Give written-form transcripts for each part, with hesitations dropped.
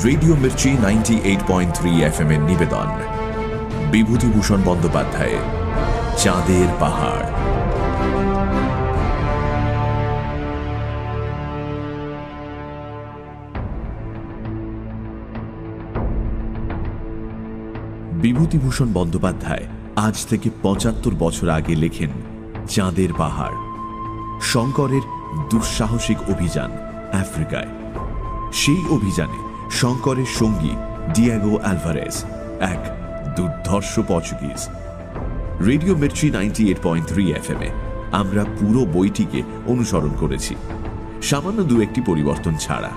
Radio Mirchi 98.3 FM এর নিবেদন বিভূতিভূষণ বন্দ্যোপাধ্যায়ের চাঁদের পাহাড়। বিভূতিভূষণ বন্দ্যোপাধ্যায় আজ থেকে ৭৫ বছর আগে লেখেন চাঁদের পাহাড়, শঙ্করের দুঃসাহসিক অভিযান আফ্রিকায়। সেই অভিযানে শঙ্করের সঙ্গী ডিয়েগো আলভারেজ, এক দুর্ধর্ষ পর্তুগিজ। রেডিও মির্চি 98.3 FM এ আমরা পুরো বইটিকে অনুসরণ করেছি, সামান্য দু একটি পরিবর্তন ছাড়া।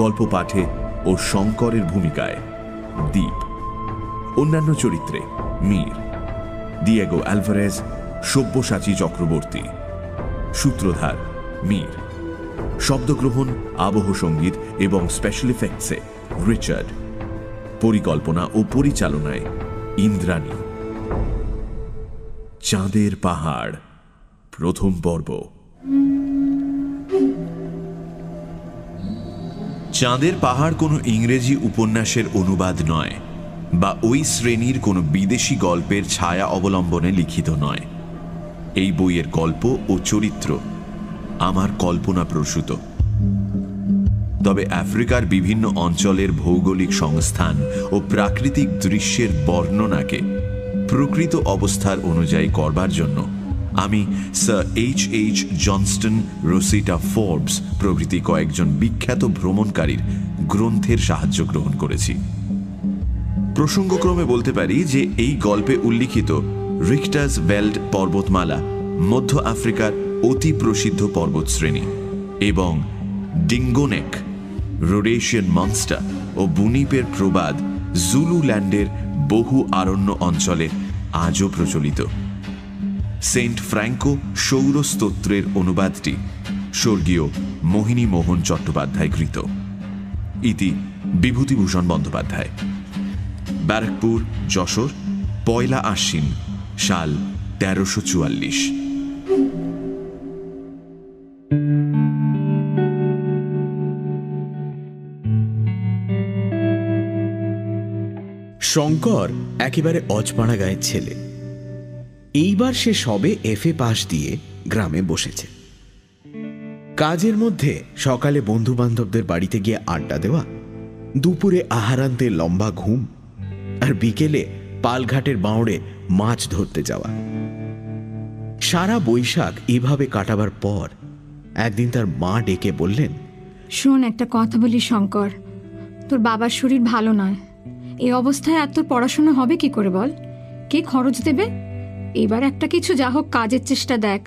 গল্প পাঠে ও শঙ্করের ভূমিকায় দ্বীপ, অন্যান্য চরিত্রে মীর, ডিয়েগো আলভারেজ, সব্যসাচী চক্রবর্তী, সূত্রধার মীর, শব্দগ্রহণ, আবহ সঙ্গীত এবং স্পেশাল ইফেক্টসে রিচার্ড, পরিকল্পনা ও পরিচালনায় ইন্দ্রাণী। চাঁদের পাহাড় প্রথম পর্ব। চাঁদের পাহাড় কোনো ইংরেজি উপন্যাসের অনুবাদ নয় বা ওই শ্রেণীর কোনো বিদেশি গল্পের ছায়া অবলম্বনে লিখিত নয়। এই বইয়ের গল্প ও চরিত্র আমার কল্পনা প্রসূত। তবে আফ্রিকার বিভিন্ন অঞ্চলের ভৌগোলিক সংস্থান ও প্রাকৃতিক দৃশ্যের বর্ণনাকে প্রকৃত অবস্থার অনুযায়ী করবার জন্য আমি স্যার H.H. জনস্টন, রোসিটা ফোর্বস প্রভৃতি কয়েকজন বিখ্যাত ভ্রমণকারীর গ্রন্থের সাহায্য গ্রহণ করেছি। প্রসঙ্গক্রমে বলতে পারি যে এই গল্পে উল্লিখিত রিখটার্স ভেল্ড পর্বতমালা মধ্য আফ্রিকার অতি প্রসিদ্ধ পর্বতশ্রেণী এবং ডিঙ্গোনেক, রোডেশিয়ান মনস্টার ও বুনিপের প্রবাদ জুলুল্যান্ডের বহু আরণ্য অঞ্চলে আজও প্রচলিত। সেন্ট ফ্র্যাঙ্কো সৌরস্তোত্রের অনুবাদটি স্বর্গীয় মোহিনী মোহন চট্টোপাধ্যায় কৃত। ইতি বিভূতিভূষণ বন্দ্যোপাধ্যায়। ব্যারাকপুর, যশোর, ১ আশ্বিন, সাল ১৩৪৪। শঙ্কর একেবারে অজপাড়া গায়ের ছেলে। এইবার সে সবে FA পাশ দিয়ে গ্রামে বসেছে। কাজের মধ্যে সকালে বন্ধু বান্ধবদের বাড়িতে গিয়ে আড্ডা দেওয়া, দুপুরে আহারান্তে লম্বা ঘুম, আর বিকেলে পালঘাটের বাঁওড়ে মাছ ধরতে যাওয়া। সারা বৈশাখ এভাবে কাটাবার পর একদিন তার মা ডেকে বললেন, শোন, একটা কথা বলি শঙ্কর, তোর বাবার শরীর ভালো নয়। এই অবস্থায় আর তোর পড়াশোনা হবে কি করে বল? কে খরচ দেবে? এবার একটা কিছু যা হোক কাজের চেষ্টা দেখ।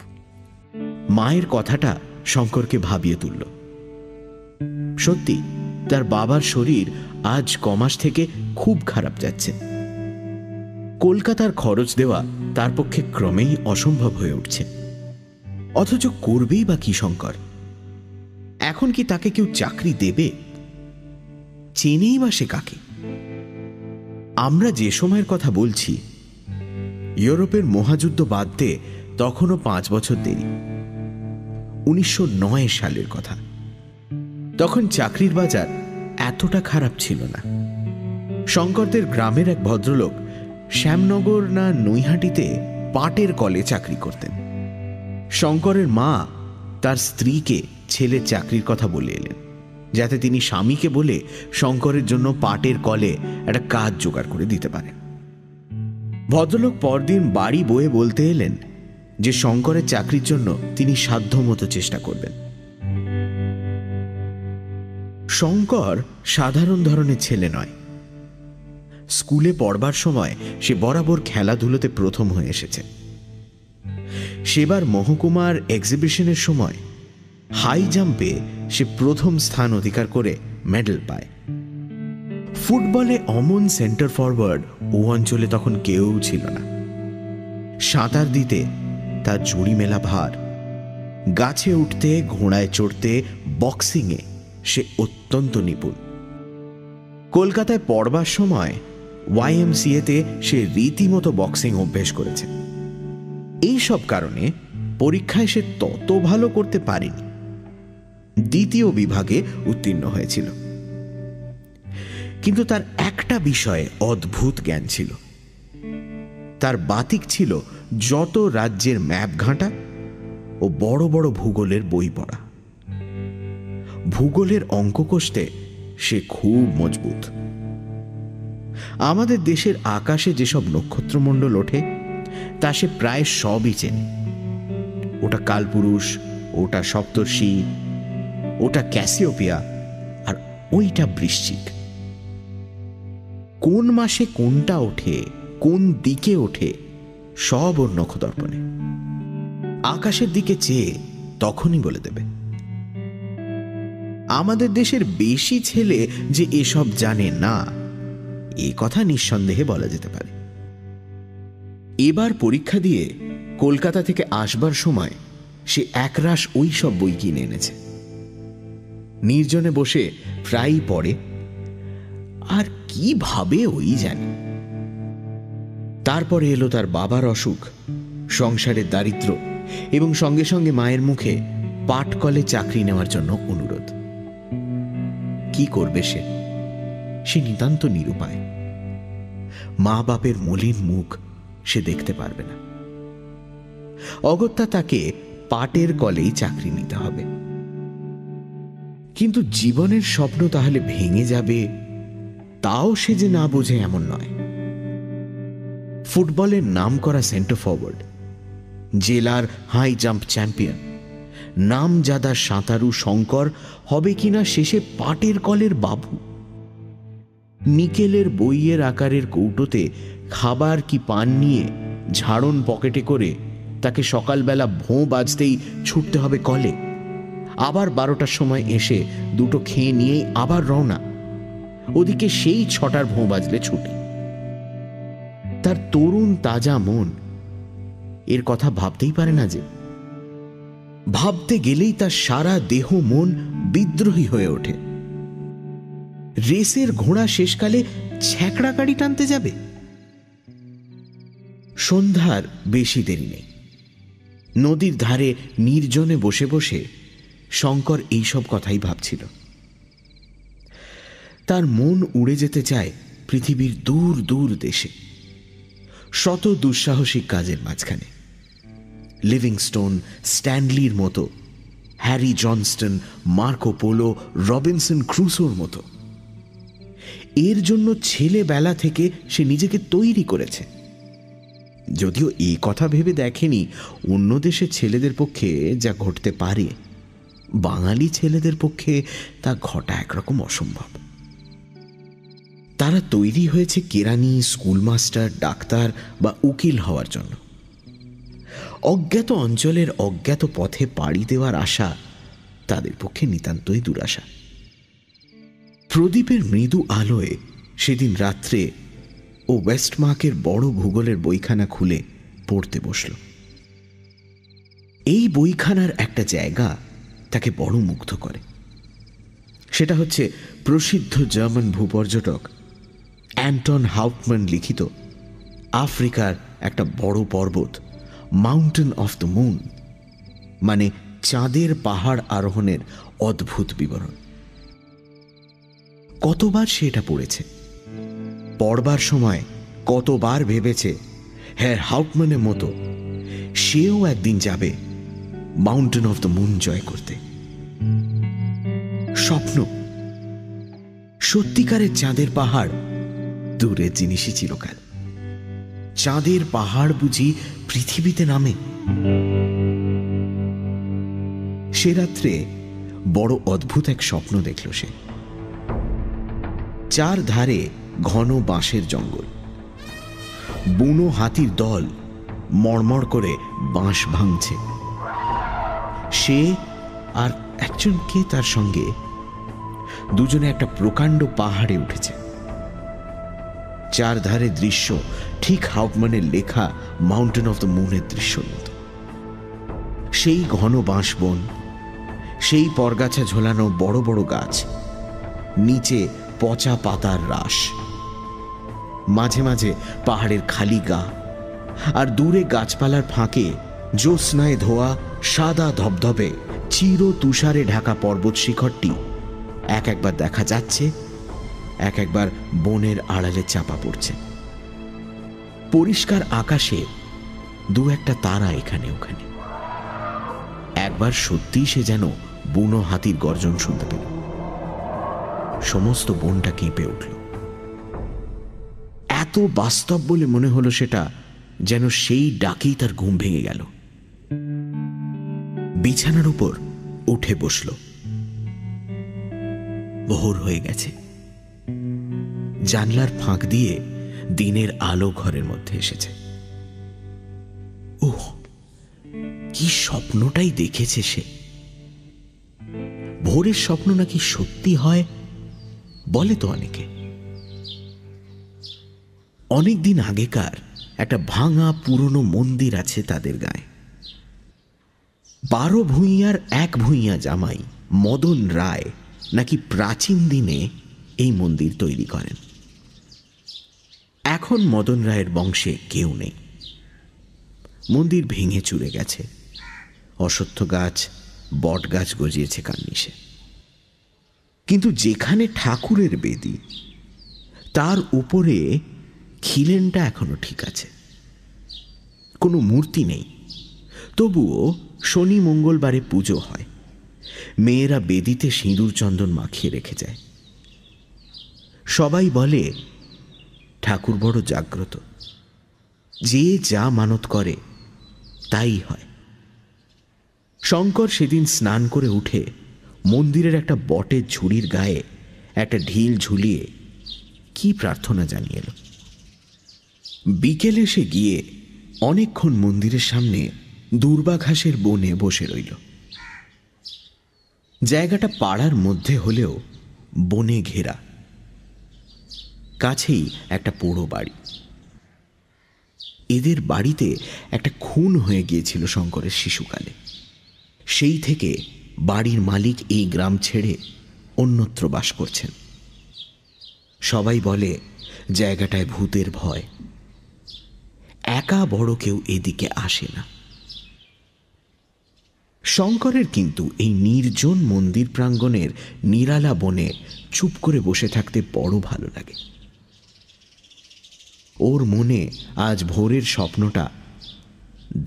মায়ের কথাটা শঙ্করকে ভাবিয়ে তুলল। সত্যি তার বাবার শরীর আজ কমাস থেকে খুব খারাপ যাচ্ছে। কলকাতার খরচ দেওয়া তার পক্ষে ক্রমেই অসম্ভব হয়ে উঠছে। অথচ করবেই বা কি শঙ্কর? এখন কি তাকে কেউ চাকরি দেবে? চেনেই বা সে কাকে? আমরা যে সময়ের কথা বলছি, ইউরোপের মহাযুদ্ধ বাদ দিয়ে তখনও 5 বছর দেরি। 1909 সালের কথা। তখন চাকরির বাজার এতটা খারাপ ছিল না। শঙ্করদের গ্রামের এক ভদ্রলোক শ্যামনগর না নৈহাটিতে পাটের কলে চাকরি করতেন। শঙ্করের মা তার স্ত্রীকে ছেলের চাকরির কথা বলে এলেন, যাতে তিনি স্বামীকে বলে শঙ্করের জন্য পাটের কলে একটা কাজ জোগাড় করে দিতে পারেন। ভদ্রলোক পরদিন বাড়ি বয়ে বলতে এলেন যে শঙ্করের চাকরির জন্য তিনি সাধ্যমতো চেষ্টা করবেন। শঙ্কর সাধারণ ধরনের ছেলে নয়। স্কুলে পড়বার সময় সে বরাবর খেলাধুলোতে প্রথম হয়ে এসেছে। সেবার মহকুমার এক্সিবিশনের সময় হাই জাম্পে সে প্রথম স্থান অধিকার করে মেডেল পায়। ফুটবলে অমন সেন্টার ফরওয়ার্ড ও অঞ্চলে তখন কেউ ছিল না। সাঁতার দিতে তার জুড়ি মেলা ভার। গাছে উঠতে, ঘোড়ায় চড়তে, বক্সিংয়ে সে অত্যন্ত নিপুণ। কলকাতায় পড়বার সময় YMCA-তে সে রীতিমতো বক্সিং অভ্যেস করেছে। এই সব কারণে পরীক্ষায় সে তত ভালো করতে পারেনি। দ্বিতীয় বিভাগে উত্তীর্ণ হয়েছিল। কিন্তু তার একটা বিষয়ে অদ্ভুত জ্ঞান ছিল। তার বাতিক ছিল যত রাজ্যের ম্যাপ ঘাঁটা ও বড় বড় ভূগোলের বই পড়া। ভূগোলের অঙ্ক কষতে সে খুব মজবুত। আমাদের দেশের আকাশে যেসব নক্ষত্রমণ্ডল ওঠে তা সে প্রায় সবই চেনে। ওটা কালপুরুষ, ওটা সপ্তর্ষি, ওটা ক্যাসিওপিয়া, আর ওইটা বৃশ্চিক। কোন মাসে কোনটা ওঠে, কোন দিকে ওঠে, সব ওর নখদর্পণে। আকাশের দিকে চেয়ে তখনই বলে দেবে। আমাদের দেশের বেশি ছেলে যে এসব জানে না, এ কথা নিঃসন্দেহে বলা যেতে পারে। এবার পরীক্ষা দিয়ে কলকাতা থেকে আসবার সময় সে একরাশ ওই সব বই কিনে এনেছে। নির্জনে বসে প্রায়ই পড়ে, আর কি ভাবে ওই জানে। তারপরে এলো তার বাবার অসুখ, সংসারের দারিদ্র্য এবং সঙ্গে সঙ্গে মায়ের মুখে পাটকলে চাকরি নেওয়ার জন্য অনুরোধ। কি করবে সে নিতান্ত নিরুপায়। মা বাপের মলিন মুখ সে দেখতে পারবে না। অগত্যা তাকে পাটের কলেই চাকরি নিতে হবে। কিন্তু জীবনের স্বপ্ন তাহলে ভেঙে যাবে, তাও সে যে না বোঝে এমন নয়। ফুটবলের নাম করা সেন্টার ফরওয়ার্ড, জেলার হাই জাম্প চ্যাম্পিয়ন, নামজাদা সাঁতারু শঙ্কর হবে কিনা শেষে পাটের কলের বাবু। নিকেলের বইয়ের আকারের কৌটোতে খাবার কি পান নিয়ে ঝাড়ন পকেটে করে তাকে সকালবেলা ভোঁ বাজতেই ছুটতে হবে কলে, আবার 12টার সময় এসে দুটো খেয়ে নিয়েই আবার রওনা। ওদিকে সেই 6টার ভোঁ বাজলে ছুটি। তার তরুণ তাজা মন এর কথা ভাবতেই পারে না যে। ভাবতে গেলেই তার সারা দেহ মন বিদ্রোহী হয়ে ওঠে। রেসের ঘোড়া শেষকালে ছ্যাঁকড়া গাড়ি টানতে যাবে। সন্ধ্যার বেশি দেরি নেই। নদীর ধারে নির্জনে বসে বসে শঙ্কর এইসব কথাই ভাবছিল। তার মন উড়ে যেতে চায় পৃথিবীর দূর দূর দেশে, শত দুঃসাহসিক কাজের মাঝখানে। লিভিংস্টোন, স্ট্যানলির মতো, Harry Johnston, Marco Polo, Robinson ক্রুসোর মতো। এর জন্য ছেলেবেলা থেকে সে নিজেকে তৈরি করেছে। যদিও এই কথা ভেবে দেখেনি অন্য দেশের ছেলেদের পক্ষে যা ঘটতে পারে, বাঙালি ছেলেদের পক্ষে তা ঘটা একরকম অসম্ভব। তারা তৈরি হয়েছে কেরানি, স্কুলমাস্টার, ডাক্তার বা উকিল হওয়ার জন্য। অজ্ঞাত অঞ্চলের অজ্ঞাত পথে পাড়ি দেওয়ার আশা তাদের পক্ষে নিতান্তই দুরাশা। প্রদীপের মৃদু আলোয় সেদিন রাত্রে ও ওয়েস্টমার্কের বড় ভূগোলের বইখানা খুলে পড়তে বসল। এই বইখানার একটা জায়গা তাকে বড় মুগ্ধ করে। সেটা হচ্ছে প্রসিদ্ধ জার্মান ভূপর্যটক অ্যান্টন হাউপম্যান লিখিত আফ্রিকার একটা বড় পর্বত, মাউন্টেন অফ দ্য মুন, মানে চাঁদের পাহাড় আরোহণের অদ্ভুত বিবরণ। কতবার সে এটা পড়েছে, পড়বার সময় কতবার ভেবেছে হ্যাঁ হাউপম্যানের মতো সেও একদিন যাবে মাউন্টেন অফ দ্য মুন জয় করতে। স্বপ্ন। সত্যিকারের চাঁদের পাহাড় দূরের জিনিসই চিরকাল। চাঁদের পাহাড় বুঝি পৃথিবীতে নামে। সে রাত্রে বড় অদ্ভুত এক স্বপ্ন দেখল সে। চার ধারে ঘন বাঁশের জঙ্গল, বুনো হাতির দল মড়মড় করে বাঁশ ভাঙছে। সে আর একজন কে তার সঙ্গে, দুজনে একটা প্রকাণ্ড পাহাড়ে উঠেছে। চারধারে দৃশ্য ঠিক হাউপম্যানের লেখা মাউন্টেন অফ দ্য মুনের দৃশ্যর মতো। সেই ঘন বাঁশবন, সেই পরগাছা ঝোলানো বড় বড় গাছ, নিচে পচা পাতার রাশ, মাঝে মাঝে পাহাড়ের খালি গা, আর দূরে গাছপালার ফাঁকে জ্যোৎস্নায় ধোয়া সাদা ধবধবে চির তুষারে ঢাকা পর্বত শিখরটি এক একবার দেখা যাচ্ছে, এক একবার বনের আড়ালে চাপা পড়ছে। পরিষ্কার আকাশে দু একটা তারা এখানে ওখানে। একবার সত্যিই সে যেন বুনো হাতির গর্জন শুনতে পেল। সমস্ত বনটা কেঁপে উঠল। এত বাস্তব বলে মনে হলো সেটা, যেন সেই ডাকেই তার ঘুম ভেঙে গেল। বিছানার উপর উঠে বসল। ভোর হয়ে গেছে। জানলার ফাঁক দিয়ে দিনের আলো ঘরের মধ্যে এসেছে। ওহ, কি স্বপ্নটাই দেখেছে সে! ভোরের স্বপ্ন নাকি সত্যি হয় বলে তো অনেকে। অনেকদিন আগেকার একটা ভাঙা পুরনো মন্দির আছে তাদের গায়ে। 12 ভূঁইয়ার এক ভূঁইয়া জামাই মদন রায় নাকি প্রাচীন দিনে এই মন্দির তৈরি করেন। এখন মদন রায়ের বংশে কেউ নেই। মন্দির ভেঙে চুরে গেছে। অশ্বত্থ গাছ, বট গাছ গজিয়েছে কার্নিশে। কিন্তু যেখানে ঠাকুরের বেদি, তার উপরে খিলেনটা এখনো ঠিক আছে। কোনো মূর্তি নেই, তবুও শনি মঙ্গলবারে পুজো হয়। মেয়েরা বেদিতে সিঁদুর চন্দন মাখিয়ে রেখে যায়। সবাই বলে ঠাকুর বড় জাগ্রত, যে যা মানত করে তাই হয়। শঙ্কর সেদিন স্নান করে উঠে মন্দিরের একটা বটের ঝুড়ির গায়ে একটা ঢিল ঝুলিয়ে কি প্রার্থনা জানিয়ে এলো। বিকেলে সে গিয়ে অনেকক্ষণ মন্দিরের সামনে দুর্বা ঘাসের বনে বসে রইল। জায়গাটা পাড়ার মধ্যে হলেও বনে ঘেরা। কাছেই একটা পোড়ো বাড়ি। এদের বাড়িতে একটা খুন হয়ে গিয়েছিল শঙ্করের শিশুকালে। সেই থেকে বাড়ির মালিক এই গ্রাম ছেড়ে অন্যত্র বাস করছেন। সবাই বলে জায়গাটায় ভূতের ভয়। একা বড় কেউ এদিকে আসে না। শঙ্করের কিন্তু এই নির্জন মন্দির প্রাঙ্গণের নিরালা বনে চুপ করে বসে থাকতে বড় ভালো লাগে। ওর মনে আজ ভোরের স্বপ্নটা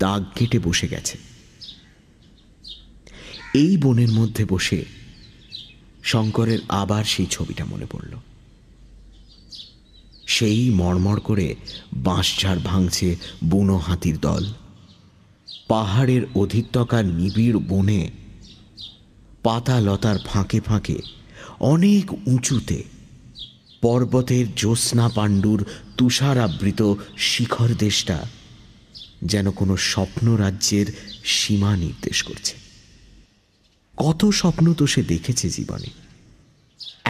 দাগ কেটে বসে গেছে। এই বনের মধ্যে বসে শঙ্করের আবার সেই ছবিটা মনে পড়ল। সেই মড়মড় করে বাঁশঝাড় ভাঙছে বুনো হাতির দল। পাহাড়ের অধিত্যকার নিবিড় বনে পাতা লতার ফাঁকে ফাঁকে অনেক উঁচুতে পর্বতের জ্যোৎস্না পাণ্ডুর তুষারাবৃত শিখর দেশটা যেন কোনো স্বপ্ন রাজ্যের সীমা নির্দেশ করছে। কত স্বপ্ন তো সে দেখেছে জীবনে।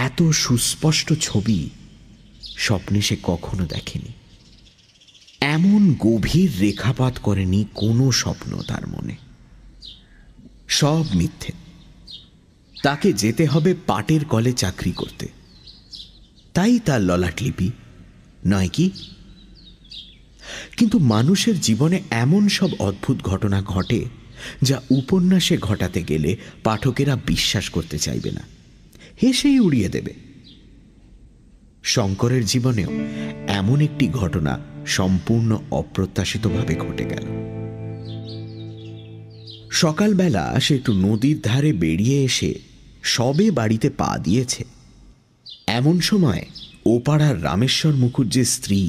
এত সুস্পষ্ট ছবি স্বপ্নে সে কখনো দেখেনি। এমন গভীর রেখাপাত করেনি কোনো স্বপ্ন তার মনে। সব মিথ্যে। তাকে যেতে হবে পাটের কলে চাকরি করতে, তাই তার ললাটলিপি নয় কি? কিন্তু মানুষের জীবনে এমন সব অদ্ভুত ঘটনা ঘটে যা উপন্যাসে ঘটাতে গেলে পাঠকেরা বিশ্বাস করতে চাইবে না, হেসেই উড়িয়ে দেবে। শঙ্করের জীবনেও এমন একটি ঘটনা সম্পূর্ণ অপ্রত্যাশিতভাবে ঘটে গেল। সকালবেলা সে একটু নদীর ধারে বেরিয়ে এসে সবে বাড়িতে পা দিয়েছে, এমন সময় ওপাড়ার রামেশ্বর মুখুজ্জের স্ত্রী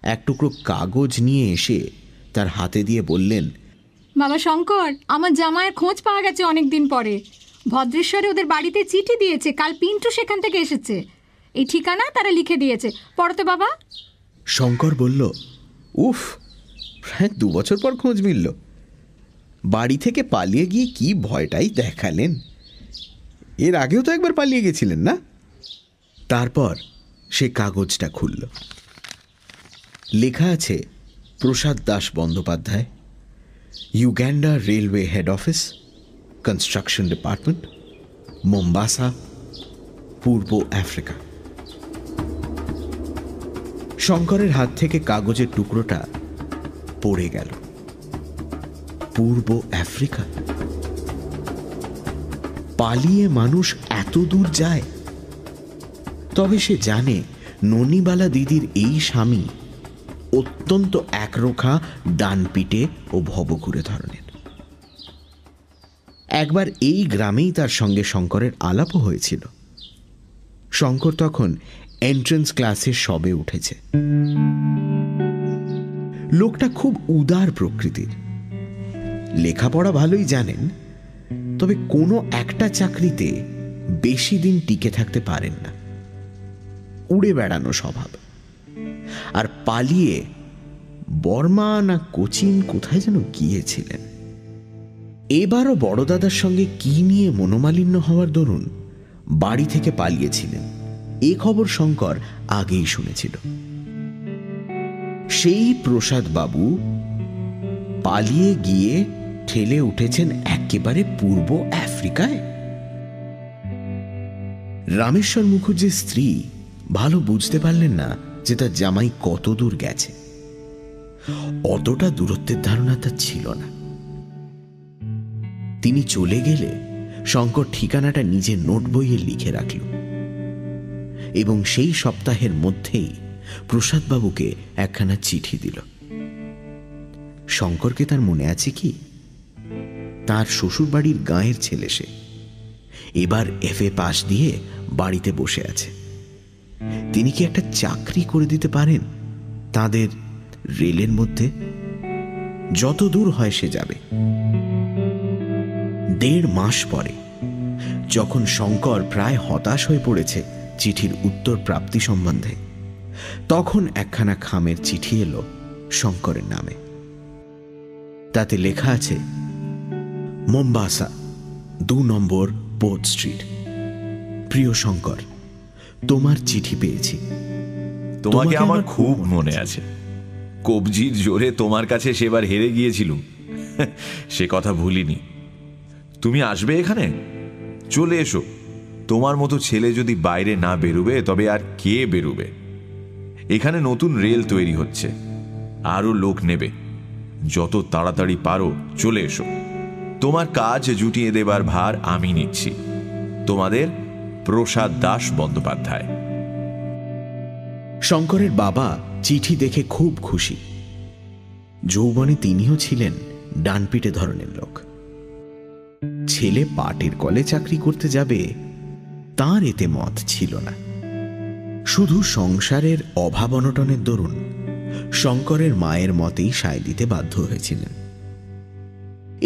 এক টুকরো কাগজ নিয়ে এসে তার হাতে দিয়ে বললেন, বাবা শঙ্কর, আমার জামাইয়ের খোঁজ পাওয়া গেছে অনেকদিন পরে। ভদ্রেশ্বরে ওদের বাড়িতে চিঠি দিয়েছে, কাল পিন্টু সেখান থেকে এসেছে। এই ঠিকানা তারা লিখে দিয়েছে, পড়ো তো বাবা। শঙ্কর বলল, উফ, প্রায় 2 বছর পর খোঁজ মিলল। বাড়ি থেকে পালিয়ে গিয়ে কি ভয়টাই দেখালেন। এর আগেও তো একবার পালিয়ে গেছিলেন না? তারপর সে কাগজটা খুলল। লেখা আছে, Prasad Das Bandyopadhyay, Uganda railway head office, construction department, Mombasa, পূর্ব আফ্রিকা। শঙ্করের হাত থেকে কাগজের টুকরোটা পড়ে গেল। পূর্ব আফ্রিকা? পালিয়ে মানুষ এত দূর যায়? তবে সে জানে ননিবালা দিদির এই স্বামী অত্যন্ত একরোখা, ডানপিটে ও ভবঘুরে ধরনের। একবার এই গ্রামেই তার সঙ্গে শঙ্করের আলাপও হয়েছিল। শঙ্কর তখন এন্ট্রান্স ক্লাসে সবে উঠেছে। লোকটা খুব উদার প্রকৃতির, লেখাপড়া ভালোই জানেন, তবে কোনো একটা চাকরিতে বেশি দিন টিকে থাকতে পারেন না। উড়ে বেড়ানো স্বভাব, আর পালিয়ে বর্মা না কোচিন কোথায় যেন গিয়েছিলেন। এবারও বড় দাদার সঙ্গে কি নিয়ে মনোমালিন্য হওয়ার দরুন বাড়ি থেকে পালিয়েছিলেন, এ খবর শঙ্কর আগেই শুনেছিল। সেই প্রসাদ বাবু পালিয়ে গিয়ে ঠেলে উঠেছেন একেবারে পূর্ব আফ্রিকায়। রামেশ্বর মুখার্জির স্ত্রী ভালো বুঝতে পারলেন না যে তার জামাই কত দূর গেছে। অতটা দূরত্বের ধারণা তার ছিল না। তিনি চলে গেলে শঙ্কর ঠিকানাটা নিজের নোট বইয়ে লিখে রাখল এবং সেই সপ্তাহের মধ্যেই প্রসাদবাবুকে একখানা চিঠি দিল। শঙ্করকে তার মনে আছে কি, তার শ্বশুরবাড়ির গাঁয়ের ছেলে সে, এবার FA পাশ দিয়ে বাড়িতে বসে আছে। তিনি কি একটা চাকরি করে দিতে পারেন তাদের রেলের মধ্যে? যত দূর হয় সে যাবে। 1.5 মাস পরে, যখন শঙ্কর প্রায় হতাশ হয়ে পড়েছে চিঠির উত্তর প্রাপ্তি সম্বন্ধে, তখন একখানা খামের চিঠি এলো শঙ্করের নামে। তাতে লেখা আছে, মোম্বাসা, 2 নম্বর পোর্ট স্ট্রিট। প্রিয় শঙ্কর, তোমার চিঠি পেয়েছি। তোমাকে আমার খুব মনে আছে। কবজির জোরে তোমার কাছে সেবার হেরে গিয়েছিলুম, সে কথা ভুলিনি। তুমি আসবে এখানে? চলে এসো। তোমার মতো ছেলে যদি বাইরে না বেরুবে তবে আর কে বেরুবে? এখানে নতুন রেল তৈরি হচ্ছে, আরো লোক নেবে। যত তাড়াতাড়ি পারো চলে এসো। তোমার কাজ জুটিয়ে দেবার ভার আমি নিচ্ছি। তোমাদের প্রসাদ দাস বন্দ্যোপাধ্যায়। শঙ্করের বাবা চিঠি দেখে খুব খুশি। যৌবনে তিনিও ছিলেন ডানপিটে ধরনের লোক। ছেলে পাটের কলে চাকরি করতে যাবে তার এতে মত ছিল না। শুধু সংসারের অভাব অনটনের দরুন শঙ্করের মায়ের মতেই সায় দিতে বাধ্য হয়েছিলেন।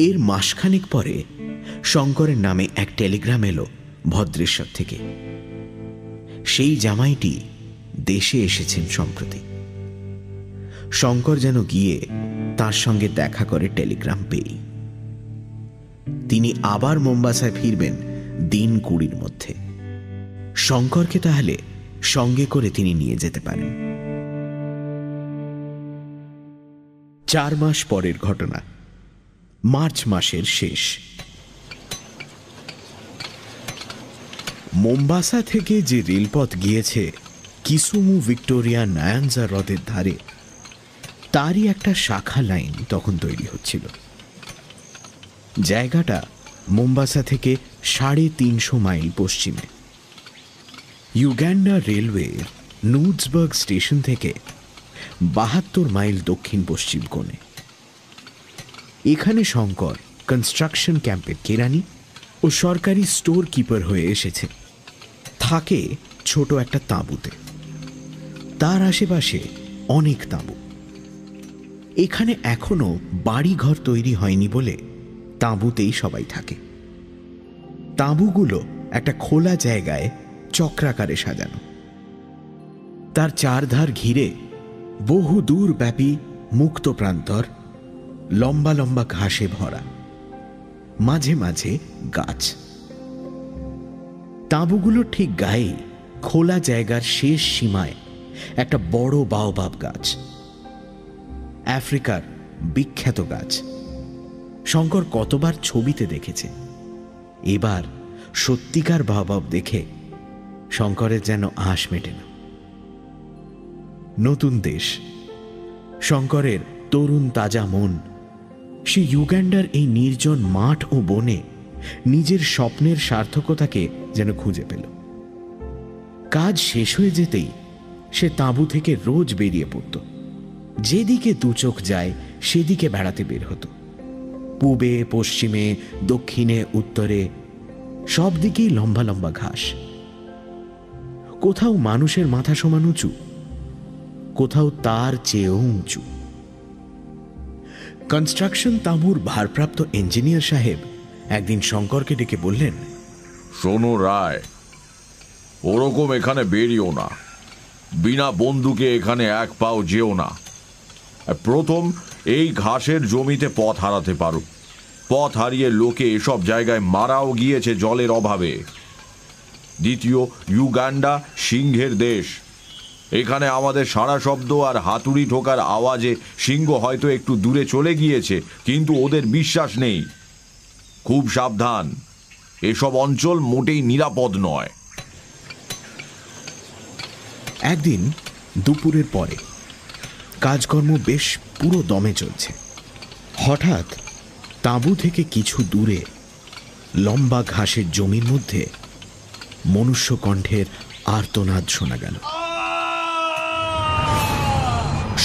এর মাসখানেক পরে শঙ্করের নামে এক টেলিগ্রাম এলো ভদ্রেশ্বর থেকে। সেই জামাইটি দেশে এসেছেন সম্প্রতি। শঙ্কর যেন গিয়ে তার সঙ্গে দেখা করে টেলিগ্রাম পেয়েই। তিনি আবার মোম্বাসায় ফিরবেন দিন 20 মধ্যে। শঙ্করকে তাহলে সঙ্গে করে তিনি নিয়ে যেতে পারেন। 4 মাস পরের ঘটনা, মার্চ মাসের শেষ। মোম্বাসা থেকে যে রেলপথ গিয়েছে কিসুমু ভিক্টোরিয়া নায়ানজা হ্রদের ধারে, তারই একটা শাখা লাইন তখন তৈরি হচ্ছিল। জায়গাটা মোম্বাসা থেকে 350 মাইল পশ্চিমে। ইউগান্ডা রেলওয়ের নুডসবার্গ স্টেশন থেকে 72 মাইল দক্ষিণ পশ্চিম কোণে। এখানে শঙ্কর কনস্ট্রাকশন ক্যাম্পের কেরানি ও সরকারি স্টোর কিপার হয়ে এসেছে। থাকে ছোট একটা তাঁবুতে, তার আশেপাশে অনেক তাঁবু। এখানে এখনো বাড়ি ঘর তৈরি হয়নি বলে তাঁবুতেই সবাই থাকে। তাঁবুগুলো একটা খোলা জায়গায় চক্রাকারে সাজানো। তার চারধার ঘিরে বহু দূর ব্যাপী মুক্ত প্রান্তর, লম্বা লম্বা ঘাসে ভরা, মাঝে মাঝে গাছ। তাঁবুগুলো ঠিক গায়ে খোলা জায়গার শেষ সীমায় একটা বড় বাওবাব গাছ, আফ্রিকার বিখ্যাত গাছ। শঙ্কর কতবার ছবিতে দেখেছে, এবার সত্যিকার বাওবাব দেখে শঙ্করের যেন আশ মেটে না। নতুন দেশ, শঙ্করের তরুণ তাজা মন সে ইউগান্ডার এই নির্জন মাঠ ও বনে নিজের স্বপ্নের সার্থকতাকে যেন খুঁজে পেল। কাজ শেষ হয়ে যেতেই সে তাঁবু থেকে রোজ বেরিয়ে পড়ত। যেদিকে দু চোখ যায় সেদিকে বেড়াতে বের হতো। পূবে, পশ্চিমে, দক্ষিণে, উত্তরে সব দিকেই লম্বা লম্বা ঘাস। কোথাও মানুষের মাথা সমান উঁচু, কোথাও তার চেয়েও উঁচু। কনস্ট্রাকশন তাঁবুর ভারপ্রাপ্ত ইঞ্জিনিয়ার সাহেব একদিন শঙ্করকে ডেকে বললেন, শোনো রায়, ওরকম এখানে বেরিও না, বিনা বন্দুকে এখানে এক পাও যেও না। প্রথম এই ঘাসের জমিতে পথ হারাতে পারো, পথ হারিয়ে লোকে এসব জায়গায় মারাও গিয়েছে জলের অভাবে। দ্বিতীয়, ইউগান্ডা সিংহের দেশ, এখানে আমাদের সারা শব্দ আর হাতুড়ি ঠোকার আওয়াজে সিংহ হয়তো একটু দূরে চলে গিয়েছে, কিন্তু ওদের বিশ্বাস নেই। খুব সাবধান, এসব অঞ্চল মোটেই নিরাপদ নয়। একদিন দুপুরের পরে কাজকর্ম বেশ পুরো দমে চলছে। হঠাৎ তাঁবু থেকে কিছু দূরে লম্বা ঘাসের জমির মধ্যে মনুষ্য কণ্ঠের আর্তনাদ শোনা গেল।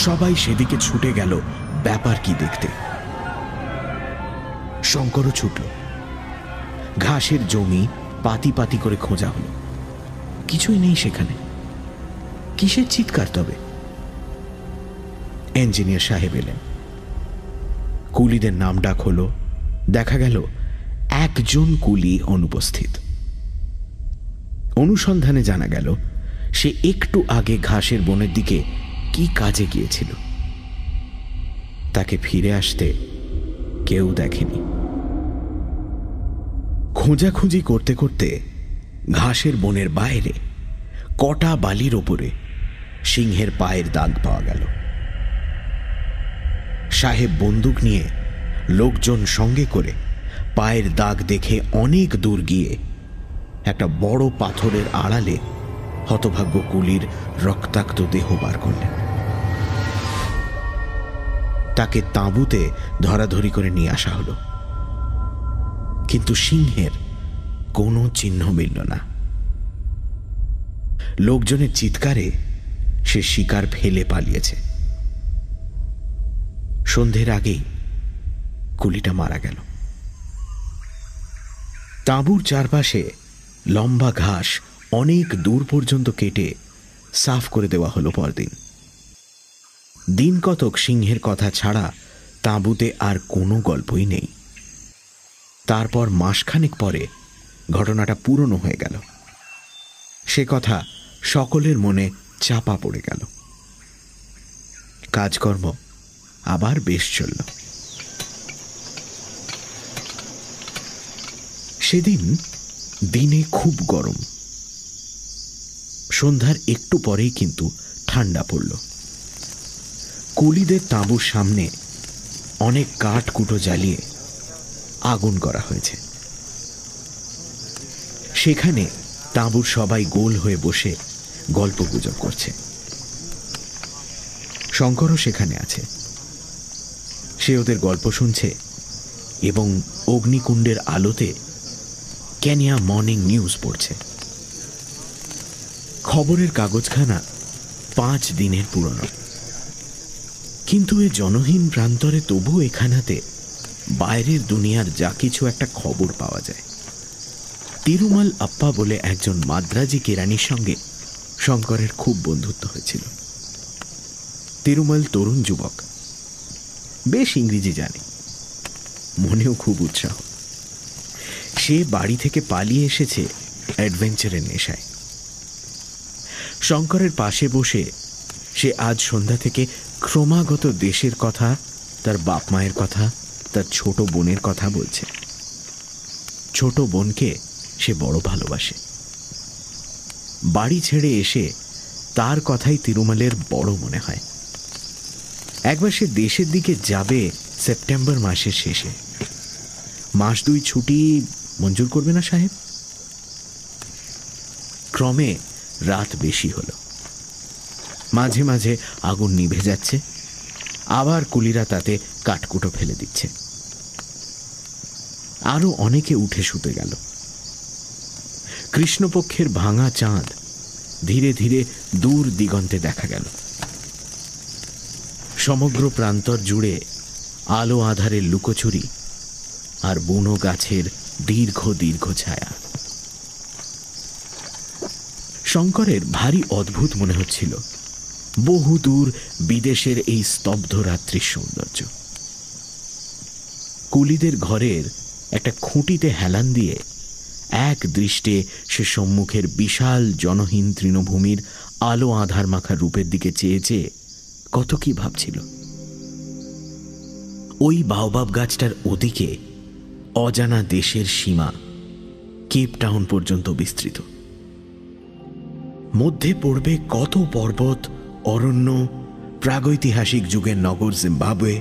সবাই সেদিকে ছুটে গেল ব্যাপার কি দেখতে। শঙ্করও ছুটল। ঘাসের জমি পাতি পাতি করে খোঁজা হলো, কিছুই নেই সেখানে। কিসের চিৎকার তবে? ইঞ্জিনিয়ার সাহেব এলেন। কুলিদের নাম ডাক হলো। দেখা গেল একজন কুলি অনুপস্থিত। অনুসন্ধানে জানা গেল সে একটু আগে ঘাসের বনের দিকে কি কাজে গিয়েছিল। তাকে ফিরে আসতে কেউ দেখেনি। খোঁজাখুঁজি করতে করতে ঘাসের বনের বাইরে কটা বালির ওপরে সিংহের পায়ের দাগ পাওয়া গেল। সাহেব বন্দুক নিয়ে লোকজন সঙ্গে করে পায়ের দাগ দেখে অনেক দূর গিয়ে একটা বড় পাথরের আড়ালে হতভাগ্য কুলির রক্তাক্ত দেহ বার করলেন। তাকে তাঁবুতে ধরাধরি করে নিয়ে আসা হলো, কিন্তু সিংহের কোনো চিহ্ন মিলল না। লোকজনের চিৎকারে সে শিকার ফেলে পালিয়েছে। সন্ধ্যের আগেই কুলিটা মারা গেল। তাঁবুর চারপাশে লম্বা ঘাস অনেক দূর পর্যন্ত কেটে সাফ করে দেওয়া হলো পরদিন। দিন কতক সিংহের কথা ছাড়া তাঁবুতে আর কোনো গল্পই নেই। তারপর মাসখানেক পরে ঘটনাটা পুরনো হয়ে গেল। সে কথা সকলের মনে চাপা পড়ে গেল। কাজকর্ম আবার বেশ চলল। সেদিন দিনে খুব গরম। সন্ধ্যার একটু পরেই কিন্তু ঠান্ডা পড়ল। কুলিদের তাঁবুর সামনে অনেক কাঠ কুটো জ্বালিয়ে আগুন করা হয়েছে। সেখানে তাঁবুর সবাই গোল হয়ে বসে গল্পগুজব করছে। শঙ্করও সেখানে আছে। সে ওদের গল্প শুনছে এবং অগ্নিকুণ্ডের আলোতে কেনিয়া মর্নিং নিউজ পড়ছে। খবরের কাগজখানা 5 দিনের পুরনো, কিন্তু এ জনহীন প্রান্তরে তবু এখানাতে বাইরের দুনিয়ার যা কিছু একটা খবর পাওয়া যায়। তিরুমাল আপ্পা বলে একজন মাদ্রাজি কেরানির সঙ্গে শঙ্করের খুব বন্ধুত্ব হয়েছিল। তিরুমাল তরুণ যুবক, বেশ ইংরেজি জানে, মনেও খুব উৎসাহ। সে বাড়ি থেকে পালিয়ে এসেছে অ্যাডভেঞ্চারের নেশায়। শঙ্করের পাশে বসে সে আজ সন্ধ্যা থেকে ক্রমাগত দেশের কথা, তার বাপ মায়ের কথা, তার ছোট বোনের কথা বলছে। ছোট বোনকে সে বড় ভালোবাসে। বাড়ি ছেড়ে এসে তার কথাই তিরুমালের বড় মনে হয়। একবার সে দেশের দিকে যাবে সেপ্টেম্বর মাসের শেষে। মাস 2 ছুটি মঞ্জুর করবে না সাহেব? ক্রমে রাত বেশি হলো। মাঝে মাঝে আগুন নিভে যাচ্ছে, আবার কুলিরা তাতে কাঠকুটো ফেলে দিচ্ছে। আরো অনেকে উঠে শুতে গেল। কৃষ্ণপক্ষের ভাঙা চাঁদ ধীরে ধীরে দূর দিগন্তে দেখা গেল। সমগ্র প্রান্তর জুড়ে আলো আধারের লুকোচুরি আর বুনো গাছের দীর্ঘ দীর্ঘ ছায়া। শঙ্করের ভারী অদ্ভুত মনে হচ্ছিল বহু দূর বিদেশের এই স্তব্ধ রাত্রির সৌন্দর্য। কুলিদের ঘরের একটা খুঁটিতে হেলান দিয়ে এক দৃষ্টে সে সম্মুখের বিশাল জনহীন তৃণভূমির আলো আধার মাখা রূপের দিকে চেয়ে চেয়ে কত কি ভাবছিল। ওই বাওবাব গাছটার ওদিকে অজানা দেশের সীমা কেপ টাউন পর্যন্ত বিস্তৃত। মধ্যে পড়বে কত পর্বত, অরণ্য, প্রাগৈতিহাসিক যুগের নগর জিম্বাবুয়ে,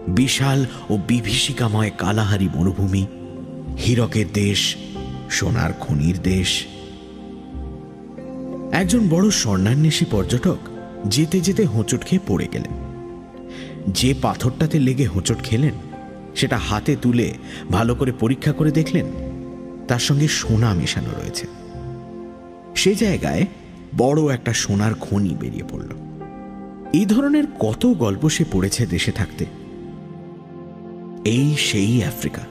বিশাল ও বিভীষিকাময় কালাহারি মরুভূমি, হীরকের দেশ, সোনার খনির দেশ। একজন বড় স্বর্ণান্বেষী পর্যটক যেতে যেতে হোঁচট খেয়ে পড়ে গেলেন। যে পাথরটাতে লেগে হোঁচট খেলেন সেটা হাতে তুলে ভালো করে পরীক্ষা করে দেখলেন তার সঙ্গে সোনা মেশানো রয়েছে। সে জায়গায় বড় একটা সোনার খনি বেরিয়ে পড়ল। এই ধরনের কত গল্প সে পড়েছে দেশে থাকতে। এই সেই আফ্রিকা,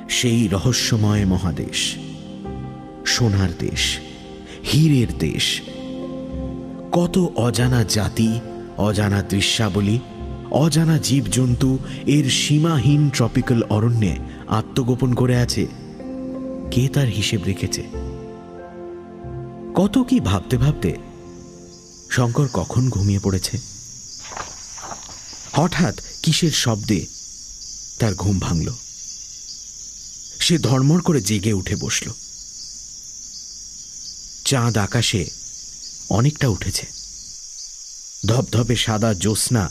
সেই রহস্যময় মহাদেশ, সোনার দেশ, হীরের দেশ। কত অজানা জাতি, অজানা দৃশ্যাবলী, অজানা জীবজন্তু এর সীমাহীন ট্রপিক্যাল অরণ্যে আত্মগোপন করে আছে। কে তার হিসেব রেখেছে? কত কি ভাবতে ভাবতে শঙ্কর কখন ঘুমিয়ে পড়েছে। হঠাৎ কিসের শব্দে তার ঘুম ভাঙল। সে ধড়মড় করে জেগে উঠে বসল। চাঁদ আকাশে অনেকটা উঠেছে। ধবধবে সাদা জ্যোৎস্না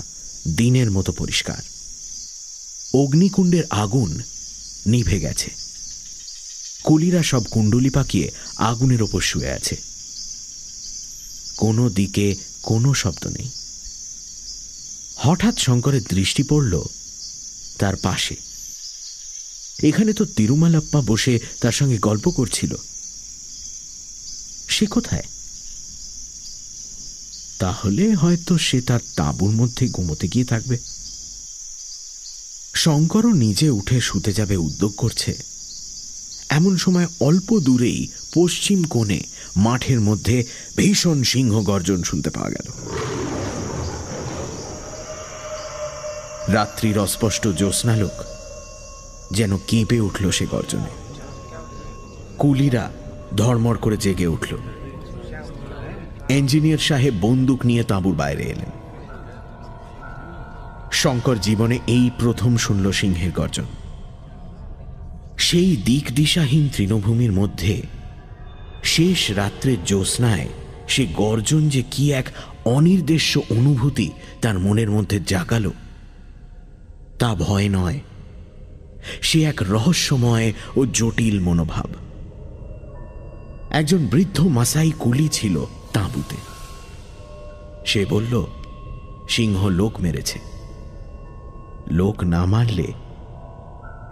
দিনের মতো পরিষ্কার। অগ্নিকুণ্ডের আগুন নিভে গেছে। কুলিরা সব কুণ্ডুলি পাকিয়ে আগুনের ওপর শুয়ে আছে। কোনো দিকে কোনো শব্দ নেই। হঠাৎ শঙ্করের দৃষ্টি পড়ল তার পাশে। এখানে তো তিরুমালাপ্পা বসে তার সঙ্গে গল্প করছিল। সে কোথায়? তাহলে হয়তো সে তার তাঁবুর মধ্যে ঘুমোতে গিয়ে থাকবে। শঙ্করও নিজে উঠে শুতে যাবে উদ্যোগ করছে, এমন সময় অল্প দূরেই পশ্চিম কোণে মাঠের মধ্যে ভীষণ সিংহ গর্জন শুনতে পাওয়া গেল। রাত্রির অস্পষ্ট জ্যোৎস্নালোক যেন কেঁপে উঠল সে গর্জনে। কুলিরা ধড়মড় করে জেগে উঠল। ইঞ্জিনিয়ার সাহেব বন্দুক নিয়ে তাঁবুর বাইরে এলেন। শঙ্কর জীবনে এই প্রথম শুনল সিংহের গর্জন। সেই দিক দিশাহীন তৃণভূমির মধ্যে শেষ রাত্রের জ্যোৎস্নায় সে গর্জন যে কি এক অনির্দেশ্য অনুভূতি তার মনের মধ্যে জাগালো, তা ভয় নয়, সে এক রহস্যময় ও জটিল মনোভাব। একজন বৃদ্ধ মাসাই কুলি ছিল তাঁবুতে। সে বলল, সিংহ লোক মেরেছে। লোক না মারলে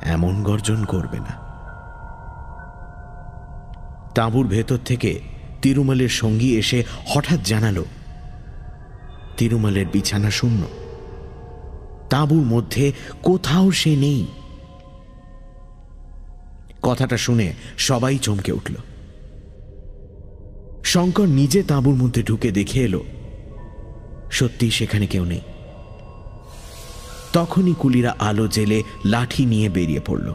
এমন গর্জন করবে না। তাঁবুর ভেতর থেকে তিরুমালের সঙ্গী এসে হঠাৎ জানালো, তিরুমালের বিছানা শূন্য। তাঁবুর মধ্যে কোথাও সে নেই। কথাটা শুনে সবাই চমকে উঠল। শঙ্কর নিজে তাঁবুর মধ্যে ঢুকে দেখে এলো সত্যি সেখানে কেউ নেই। তখনই কুলিরা আলো জেলে লাঠি নিয়ে বেরিয়ে পড়ল।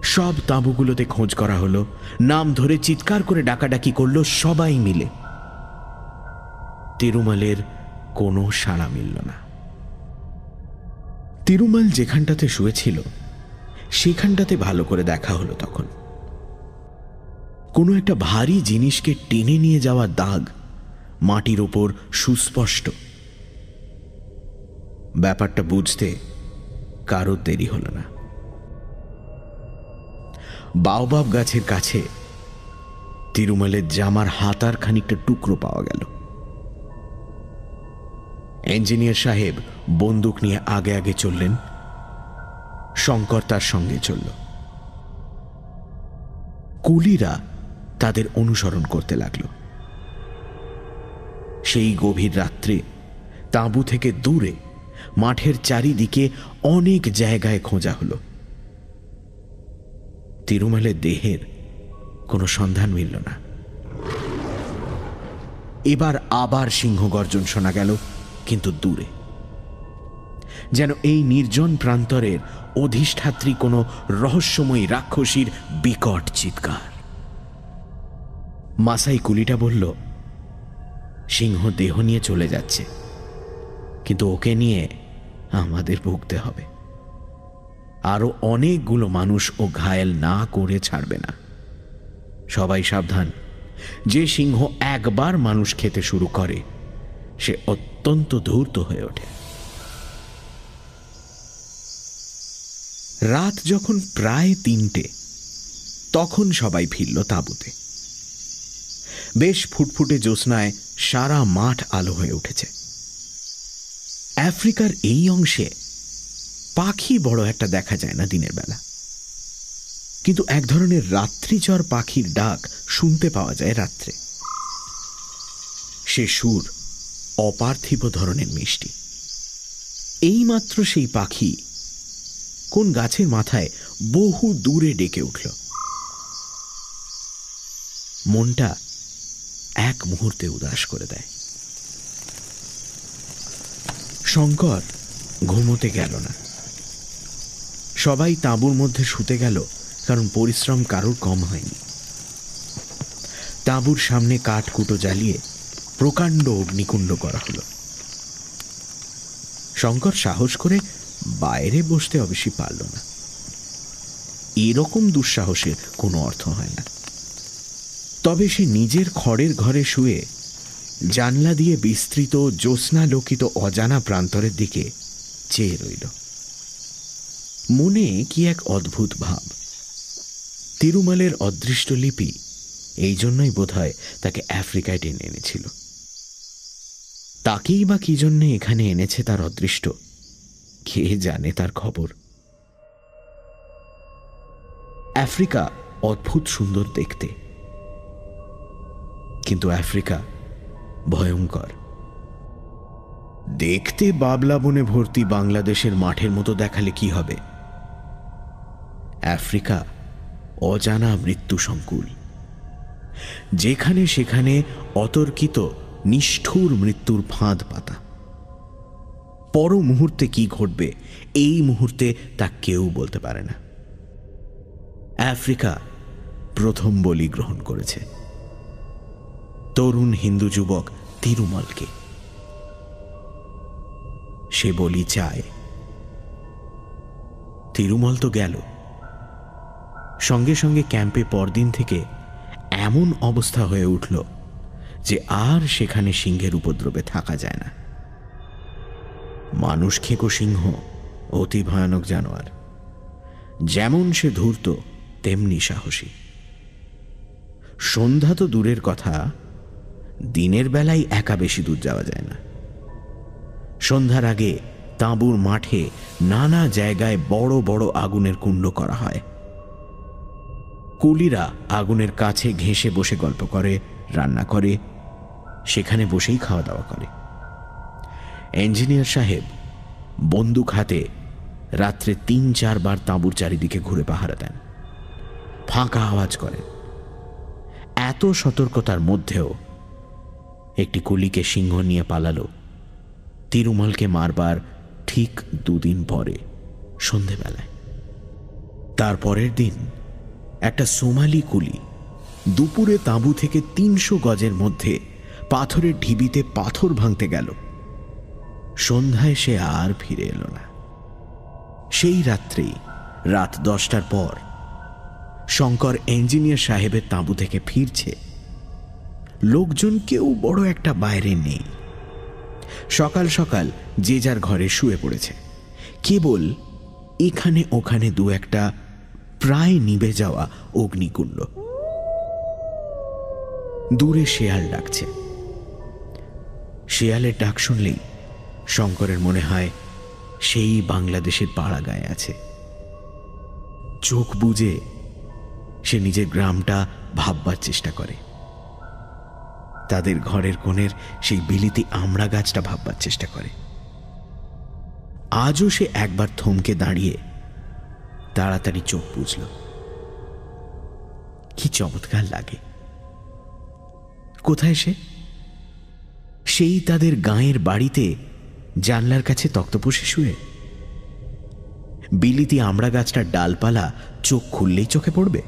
সব তাঁবুগুলোতে খোঁজ করা হলো, নাম ধরে চিৎকার করে ডাকাডাকি করল সবাই মিলে। তিরুমালের কোনো সাড়া মিলল না। তিরুমাল যেখানটাতে শুয়েছিল সেখানটাতে ভালো করে দেখা হলো। তখন কোনো একটা ভারী জিনিসকে টেনে নিয়ে যাওয়ার দাগ মাটির ওপর সুস্পষ্ট। ব্যাপারটা বুঝতে কারো দেরি হল না। বাওবাব গাছের কাছে তিরুমালের জামার হাতার খানিকটা টুকরো পাওয়া গেল। ইঞ্জিনিয়ার সাহেব বন্দুক নিয়ে আগে আগে চললেন। শঙ্কর তার সঙ্গে চলল। কুলিরা তাদের অনুসরণ করতে লাগল। সেই গভীর রাত্রে তাঁবু থেকে দূরে মাঠের চারিদিকে অনেক জায়গায় খোঁজা হলো। তিরুমালের দেহের কোনো সন্ধান মিলল না। এবার আবার সিংহ গর্জন শোনা গেল, কিন্তু দূরে, যেন এই নির্জন প্রান্তরের অধিষ্ঠাত্রী কোনো রহস্যময়ী রাক্ষসীর বিকট চিৎকার। মাসাই কুলিটা বলল, সিংহ দেহ নিয়ে চলে যাচ্ছে, কিন্তু ওকে নিয়ে আমাদের ভুগতে হবে। আরো অনেকগুলো মানুষ ও ঘায়েল না করে ছাড়বে না। সবাই সাবধান, যে সিংহ একবার মানুষ খেতে শুরু করে সে অত্যন্ত ধূর্ত হয়ে ওঠে। রাত যখন প্রায় 3টে, তখন সবাই ফিরল তাঁবুতে। বেশ ফুটফুটে জ্যোৎস্নায় সারা মাঠ আলো হয়ে উঠেছে। আফ্রিকার এই অংশে পাখি বড় একটা দেখা যায় না দিনের বেলা, কিন্তু এক ধরনের রাত্রিচর পাখির ডাক শুনতে পাওয়া যায় রাত্রে। সে সুর অপার্থিব ধরনের মিষ্টি। এইমাত্র সেই পাখি কোন গাছের মাথায় বহু দূরে ডেকে উঠল। মনটা এক মুহূর্তে উদাস করে দেয়। শঙ্কর ঘুমোতে গেল না। সবাই তাঁবুর মধ্যে শুতে গেল, কারণ পরিশ্রম কারোর কম হয়নি। তাঁবুর সামনে কাঠকুটো জ্বালিয়ে প্রকাণ্ড অগ্নিকুণ্ড করা হলো। শঙ্কর সাহস করে বাইরে বসতে অবশ্যই পারল না। এরকম দুঃসাহসের কোনো অর্থ হয় না। তবে সে নিজের খড়ের ঘরে শুয়ে জানলা দিয়ে বিস্তৃত জ্যোৎস্নালোকিত অজানা প্রান্তরের দিকে চেয়ে রইল। মনে কি এক অদ্ভুত ভাব। তিরুমালের অদৃষ্ট লিপি এই জন্যই বোধহয় তাকে আফ্রিকায় টেনে এনেছিল। তাকেই বা কি জন্যে এখানে এনেছে তার অদৃষ্ট, কে জানে তার খবর। আফ্রিকা অদ্ভুত সুন্দর দেখতে, কিন্তু আফ্রিকা ভয়ঙ্কর। দেখতে বাবলা বনে ভর্তি বাংলাদেশের মাঠের মতো দেখালে কি হবে? আফ্রিকা অজানা মৃত্যু সংকুল, যেখানে সেখানে অতর্কিত নিষ্ঠুর মৃত্যুর ফাঁদ পাতা। পর মুহূর্তে কি ঘটবে এই মুহূর্তে তা কেউ বলতে পারে না। আফ্রিকা প্রথম বলি গ্রহণ করেছে তরুণ হিন্দু যুবক তিরুমালকে। সে বলি চায়। তিরুমাল তো গেল, সঙ্গে সঙ্গে ক্যাম্পে পরদিন থেকে এমন অবস্থা হয়ে উঠল যে আর সেখানে সিংহের উপদ্রবে থাকা যায় না। মানুষ খেকো সিংহ অতি ভয়ানক জানোয়ার। যেমন সে ধূর্ত তেমনি সাহসী। সন্ধ্যা তো দূরের কথা, দিনের বেলায় একা বেশি দূর যাওয়া যায় না। সন্ধ্যার আগে তাঁবুর মাঠে নানা জায়গায় বড় বড় আগুনের কুণ্ড করা হয়। কুলিরা আগুনের কাছে ঘেঁষে বসে গল্প করে, রান্না করে, সেখানে বসেই খাওয়া দাওয়া করে। ইঞ্জিনিয়ার সাহেব বন্দুক হাতে রাত্রে 3-4 বার তাঁবুর চারিদিকে ঘুরে পাহারা দেন, ফাঁকা আওয়াজ করেন। এত সতর্কতার মধ্যেও একটি কুলিকে সিংহ নিয়ে পালালো তিরুমালকে মারবার ঠিক 2 দিন পরে সন্ধেবেলায়। তারপরের দিন একটা সোমালি কুলি দুপুরে তাঁবু থেকে 300 গজের মধ্যে পাথরের ঢিবিতে পাথর ভাঙতে গেল। সন্ধ্যায় সে আর ফিরে এলো না। সেই রাত্রেই রাত 10টার পর শঙ্কর ইঞ্জিনিয়ার সাহেবের তাঁবু থেকে ফিরছে। লোকজন কেউ বড় একটা বাইরে নেই। সকাল সকাল যে যার ঘরে শুয়ে পড়েছে। কেবল এখানে ওখানে 2-1টা প্রায় নিভে যাওয়া অগ্নিকুণ্ড। দূরে শেয়াল ডাকছে। শেয়ালের ডাক শুনলেই শঙ্করের মনে হয় সেই বাংলাদেশের পাড়া গায়ে আছে। চোখ বুজে সে নিজের গ্রামটা ভাববার চেষ্টা করে, তাদের ঘরের কোণের সেই বিলিতি আমড়া গাছটা ভাববার চেষ্টা করে। আজও সে একবার থমকে দাঁড়িয়ে তাড়াতাড়ি চোখ বুঝল। কি চমৎকার লাগে! কোথায় সে? সেই তাদের গাঁয়ের বাড়িতে জানলার কাছে তক্তপোষে শুয়ে। বিলিতি আমড়া গাছটার ডালপালা চোখ খুললেই চোখে পড়বে।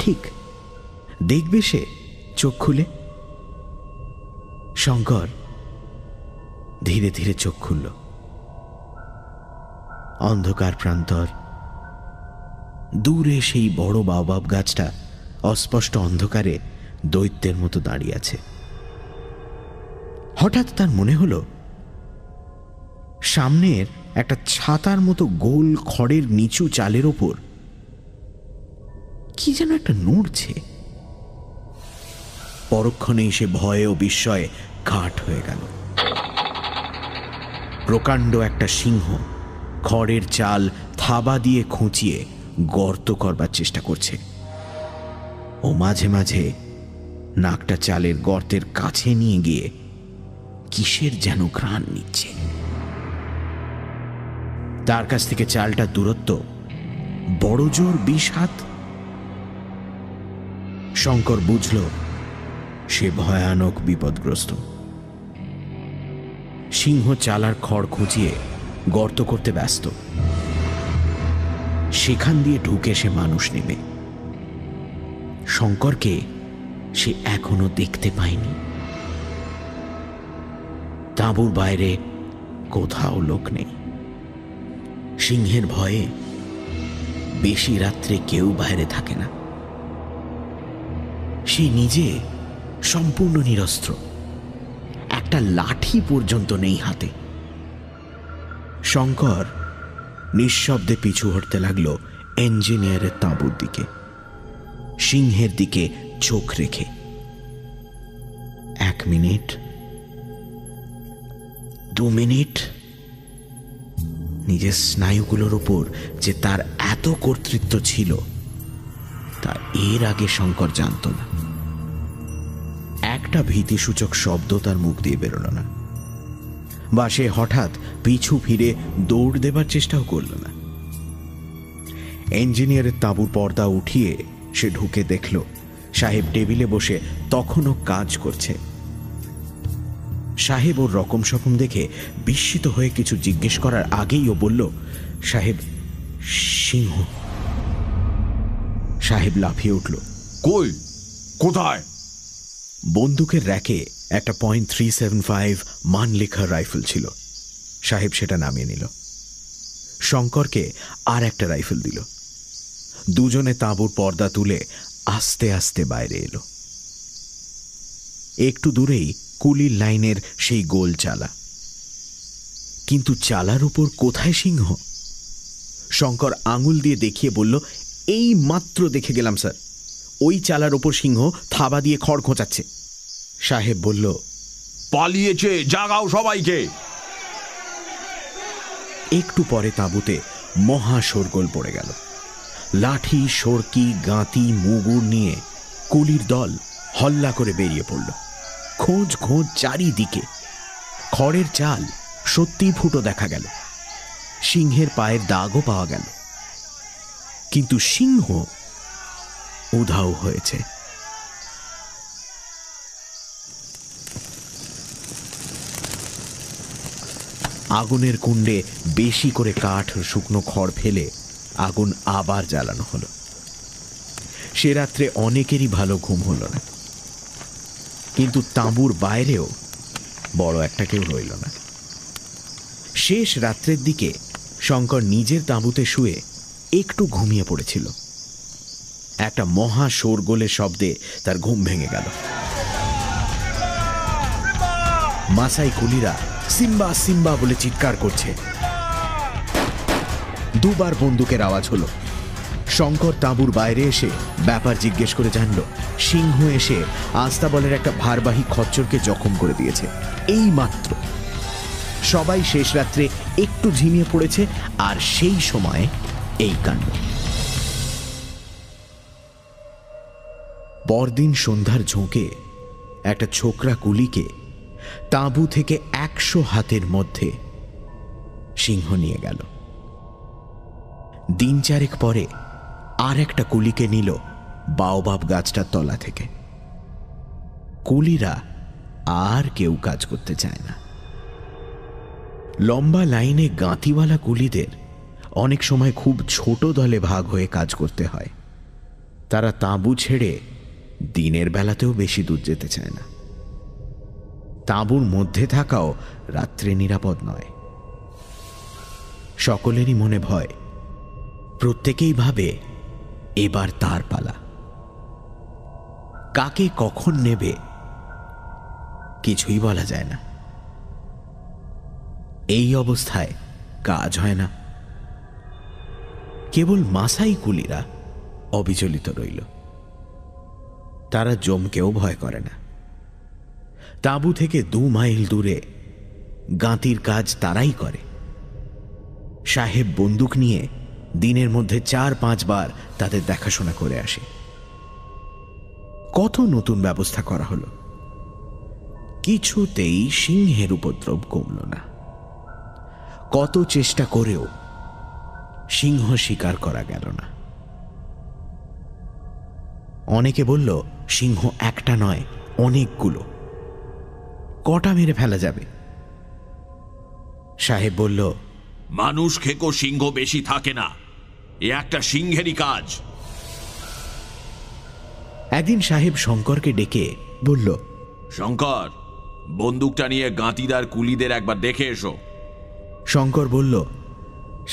ঠিক দেখবে সে চোখ খুলে। শঙ্কর ধীরে ধীরে চোখ খুলল। অন্ধকার প্রান্তর, দূরে সেই বড় বাওবাব গাছটা অস্পষ্ট অন্ধকারে দৈত্যের মতো দাঁড়িয়ে আছে। হঠাৎ তার মনে হলো সামনের একটা ছাতার মতো গোল খড়ের নিচু চালের ওপর কি যেন একটা নড়ছে। পরক্ষণেই সে ভয়ে ও বিস্ময়ে কাঠ হয়ে গেল। প্রকাণ্ড একটা সিংহ খড়ের চাল থাবা দিয়ে খুঁচিয়ে গর্ত করবার চেষ্টা করছে, ও মাঝে মাঝে নাকটা চালের গর্তের কাছে নিয়ে গিয়ে কিসের যেন ঘ্রাণ নিচ্ছে। তার কাছ থেকে চালটার দূরত্ব বড় জোর 20 হাত। শঙ্কর বুঝল সে ভয়ানক বিপদগ্রস্ত। সিংহ চালার খড় খুঁচিয়ে গর্ত করতে ব্যস্ত। সেখান দিয়ে ঢুকে সে মানুষ নেবে। শঙ্করকে সে এখনো দেখতে পায়নি। তাঁবুর বাইরে কোথাও লোক নেই। সিংহের ভয়ে বেশি রাত্রে কেউ বাইরে থাকে না। সে নিজে সম্পূর্ণ নিরস্ত্র, একটা লাঠি পর্যন্ত নেই হাতে। শঙ্কর নিঃশব্দে পিছু হটতে লাগলো ইঞ্জিনিয়ারের তাঁবুর দিকে, সিংহের দিকে চোখ রেখে। 1 মিনিট, 2 মিনিট। নিজের স্নায়ুগুলোর উপর যে তার এত কর্তৃত্ব ছিল তা এর আগে শঙ্কর জানত না। একটা ভীতিসূচক শব্দ তার মুখ দিয়ে বেরোল না, বা সে হঠাৎ পিছু ফিরে দৌড় দেবার চেষ্টাও করল না। ইঞ্জিনিয়ারের তাঁবুর পর্দা উঠিয়ে সে ঢুকে দেখল সাহেব টেবিলে বসে তখনও কাজ করছে। সাহেব ওর রকম সকম দেখে বিস্মিত হয়ে কিছু জিজ্ঞেস করার আগেই ও বলল, সাহেব, সিংহ। সাহেব লাফিয়ে উঠল। কই? কোথায়? বন্দুকের র্যাকে একটা .375 মান লেখা রাইফেল ছিল। সাহেব সেটা নামিয়ে নিল। শঙ্করকে আর একটা রাইফেল দিল। দুজনে তাঁবুর পর্দা তুলে আস্তে আস্তে বাইরে এলো। একটু দূরেই কুলির লাইনের সেই গোল চালা, কিন্তু চালার উপর কোথায় সিংহ? শঙ্কর আঙুল দিয়ে দেখিয়ে বলল, এই মাত্র দেখে গেলাম স্যার, ওই চালার ওপর সিংহ থাবা দিয়ে খড় খোঁচাচ্ছে। সাহেব বলল, পালিয়েছে, জাগাও সবাইকে। একটু পরে তাঁবুতে মহা শোরগোল পড়ে গেল। লাঠি, সরকি, গাঁতি, মুগুর নিয়ে কুলির দল হল্লা করে বেরিয়ে পড়ল। খোঁজ খোঁজ চারিদিকে। খড়ের চাল সত্যি ফুটো দেখা গেল, সিংহের পায়ের দাগও পাওয়া গেল, কিন্তু সিংহ উধাও হয়েছে। আগুনের কুণ্ডে বেশি করে কাঠ শুকনো খড় ফেলে আগুন আবার জ্বালানো হলো। সে রাত্রে অনেকেরই ভালো ঘুম হলো না, কিন্তু তাঁবুর বাইরেও বড় একটা কেউ রইল না। শেষ রাত্রের দিকে শঙ্কর নিজের তাঁবুতে শুয়ে একটু ঘুমিয়ে পড়েছিল। একটা মহা শোরগোলের শব্দে তার ঘুম ভেঙে গেল। মাসাই কুলিরা সিম্বা সিম্বা বলে চিৎকার করছে। দুবার বন্দুকের আওয়াজ হলো। শঙ্কর তাঁবুর বাইরে এসে ব্যাপার জিজ্ঞেস করে জানল, সিংহ এসে আস্তাবলের একটা ভারবাহী খচ্চরকে জখম করে দিয়েছে এই মাত্র। সবাই শেষ রাত্রে একটু ঝিমিয়ে পড়েছে, আর সেই সময় এই কাণ্ড। পরদিন সন্ধ্যার ঝোঁকে একটা ছোকরা কুলিকে তাঁবু থেকে 100 হাতের মধ্যে সিংহ নিয়ে গেল। দিন চারেক পরে আর একটা কুলিকে নিল বাওবাব গাছটার তলা থেকে। কুলিরা আর কেউ কাজ করতে চায় না। লম্বা লাইনে গাঁতিওয়ালা কুলিদের অনেক সময় খুব ছোট দলে ভাগ হয়ে কাজ করতে হয়। তারা তাঁবু ছেড়ে দিনের বেলাতেও বেশি দূর যেতে চায় না। তাঁবুর মধ্যে থাকাও রাত্রে নিরাপদ নয়। সকলেরই মনে ভয়। প্রত্যেকেই ভাবে এবার তার পালা। কাকে কখন নেবে কিছুই বলা যায় না। এই অবস্থায় কাজ হয় না। কেবল মাসাই কুলিরা অবিচলিত রইল। তারা জমকেও ভয় করে না। তাঁবু থেকে 2 মাইল দূরে গাঁতির কাজ তারাই করে। সাহেব বন্দুক নিয়ে দিনের মধ্যে 4-5 বার তাদের দেখাশোনা করে আসে। কত নতুন ব্যবস্থা করা হলো, কিছুতেই সিংহের উপদ্রব কমল না। কত চেষ্টা করেও সিংহ শিকার করা গেল না। অনেকে বলল সিংহ একটা নয়, অনেকগুলো, কটা মেরে ফেলা যাবে? সাহেব বলল, মানুষ খেকো সিংহ বেশি থাকে না, এ একটা সিংহেরই কাজ। একদিন সাহেব শঙ্করকে ডেকে বলল, শঙ্কর, বন্দুকটা নিয়ে গাঁতিদার কুলিদের একবার দেখে এসো। শঙ্কর বলল,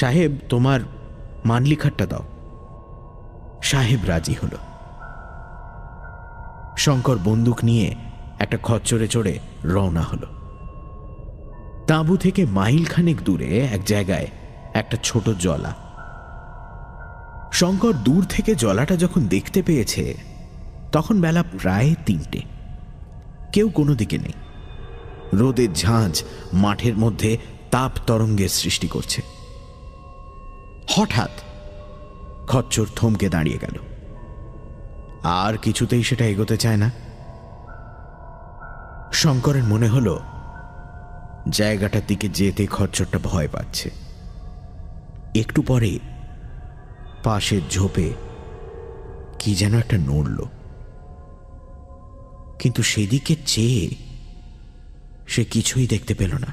সাহেব তোমার মানলিখাটটা দাও। সাহেব রাজি হল। শঙ্কর বন্দুক নিয়ে একটা খচ্চরে চড়ে রওনা হল। তাঁবু থেকে মাইল খানেক দূরে এক জায়গায় একটা ছোট জলা। শঙ্কর দূর থেকে জলাটা যখন দেখতে পেয়েছে তখন বেলা প্রায় 3টে। কেউ কোনো দিকে নেই। রোদের ঝাঁঝ মাঠের মধ্যে তাপ তরঙ্গের সৃষ্টি করছে। হঠাৎ খচ্চর থমকে দাঁড়িয়ে গেল। আর কিছুতেই সেটা এগোতে চায় না। শঙ্করের মনে হলো জায়গাটার দিকে যেতে খচ্চরটা ভয় পাচ্ছে। একটু পরে পাশের ঝোপে কি যেন একটা নড়ল, কিন্তু সেদিকে চেয়ে সে কিছুই দেখতে পেল না।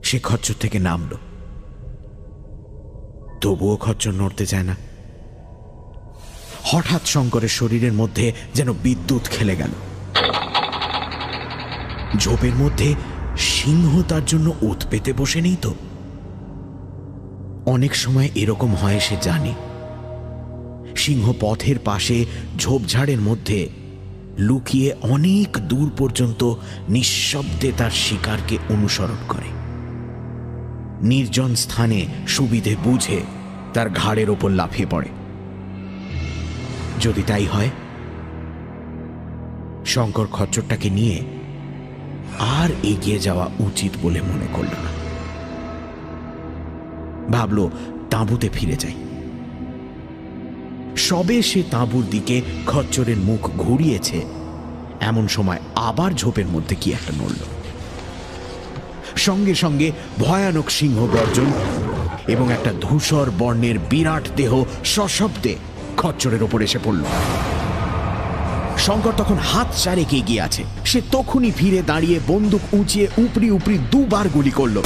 সে খচ্চর থেকে নামল, তবুও খচ্চর নড়তে চায় না। হঠাৎ শঙ্করের শরীরের মধ্যে যেন বিদ্যুৎ খেলে গেল। ঝোপের মধ্যে সিংহ তার জন্য ওত পেতে বসে নেই তো? অনেক সময় এরকম হয় সে জানে। সিংহ পথের পাশে ঝোপঝাড়ের মধ্যে লুকিয়ে অনেক দূর পর্যন্ত নিঃশব্দে তার শিকারকে অনুসরণ করে। নির্জন স্থানে সুবিধে বুঝে তার ঘাড়ের ওপর লাফিয়ে পড়ে। যদি তাই হয়, শঙ্কর খচ্চরটাকে নিয়ে আর এগিয়ে যাওয়া উচিত বলে মনে করল না। ভাবল তাঁবুতে ফিরে যাই। সবে সে তাঁবুর দিকে খচ্চরের মুখ ঘুরিয়েছে, এমন সময় আবার ঝোপের মধ্যে কি একটা নড়ল। সঙ্গে সঙ্গে ভয়ানক সিংহ গর্জন এবং একটা ধূসর বর্ণের বিরাট দেহ সশব্দে খচ্চরের ওপর এসে পড়ল। শঙ্কর তখন হাত চারেক এগিয়ে আছে। সে তখনই ফিরে দাঁড়িয়ে বন্দুক উঁচিয়ে উপরি উপরি 2 বার গুলি করল।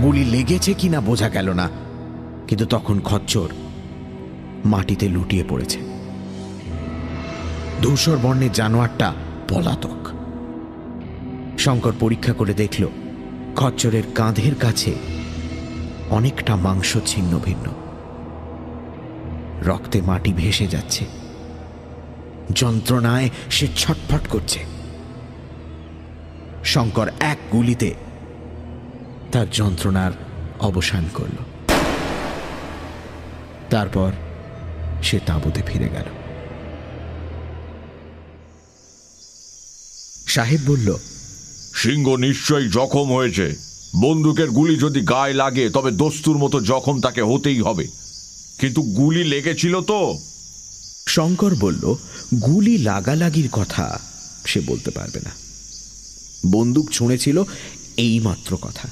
গুলি লেগেছে কিনা বোঝা গেল না, কিন্তু তখন খচ্চর মাটিতে লুটিয়ে পড়েছে। ধূসর বর্ণের জানোয়ারটা পলাতক। শঙ্কর পরীক্ষা করে দেখল খচ্চরের কাঁধের কাছে অনেকটা মাংস ছিন্ন ভিন্ন। রক্তে মাটি ভেসে যাচ্ছে। যন্ত্রণায় সে ছটফট করছে। শঙ্কর এক গুলিতে তার যন্ত্রণার অবসান করল। তারপর সে তাঁবুতে ফিরে গেল। সাহেব বলল, সিংহ নিশ্চয়ই জখম হয়েছে। বন্দুকের গুলি যদি গায়ে লাগে তবে দস্তুর মতো জখম তাকে হতেই হবে। কিন্তু গুলি লেগেছিল তো? শঙ্কর বলল গুলি লাগালাগির কথা সে বলতে পারবে না, বন্দুক ছুঁড়েছিল এই মাত্র কথা।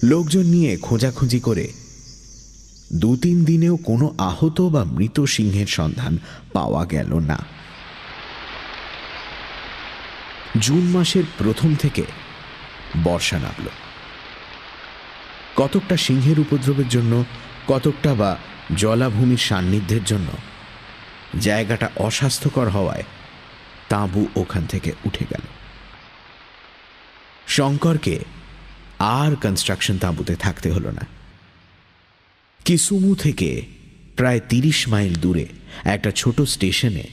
লোকজন নিয়ে খোঁজাখুঁজি করে 2-3 দিনেও কোনো আহত বা মৃত সিংহের সন্ধান পাওয়া গেল না। জুন মাসের প্রথম থেকে বর্ষা নামল। কতকটা সিংহের উপদ্রবের জন্য, কতকটা বা জলাভূমির সান্নিধ্যের জন্য জায়গাটা অস্বাস্থ্যকর হওয়ায় তাঁবু ওখান থেকে উঠে গেল। শঙ্করকে আর কনস্ট্রাকশন তাঁবুতে থাকতে হলো না। কিসুমু থেকে প্রায় 30 মাইল দূরে একটা ছোট স্টেশনে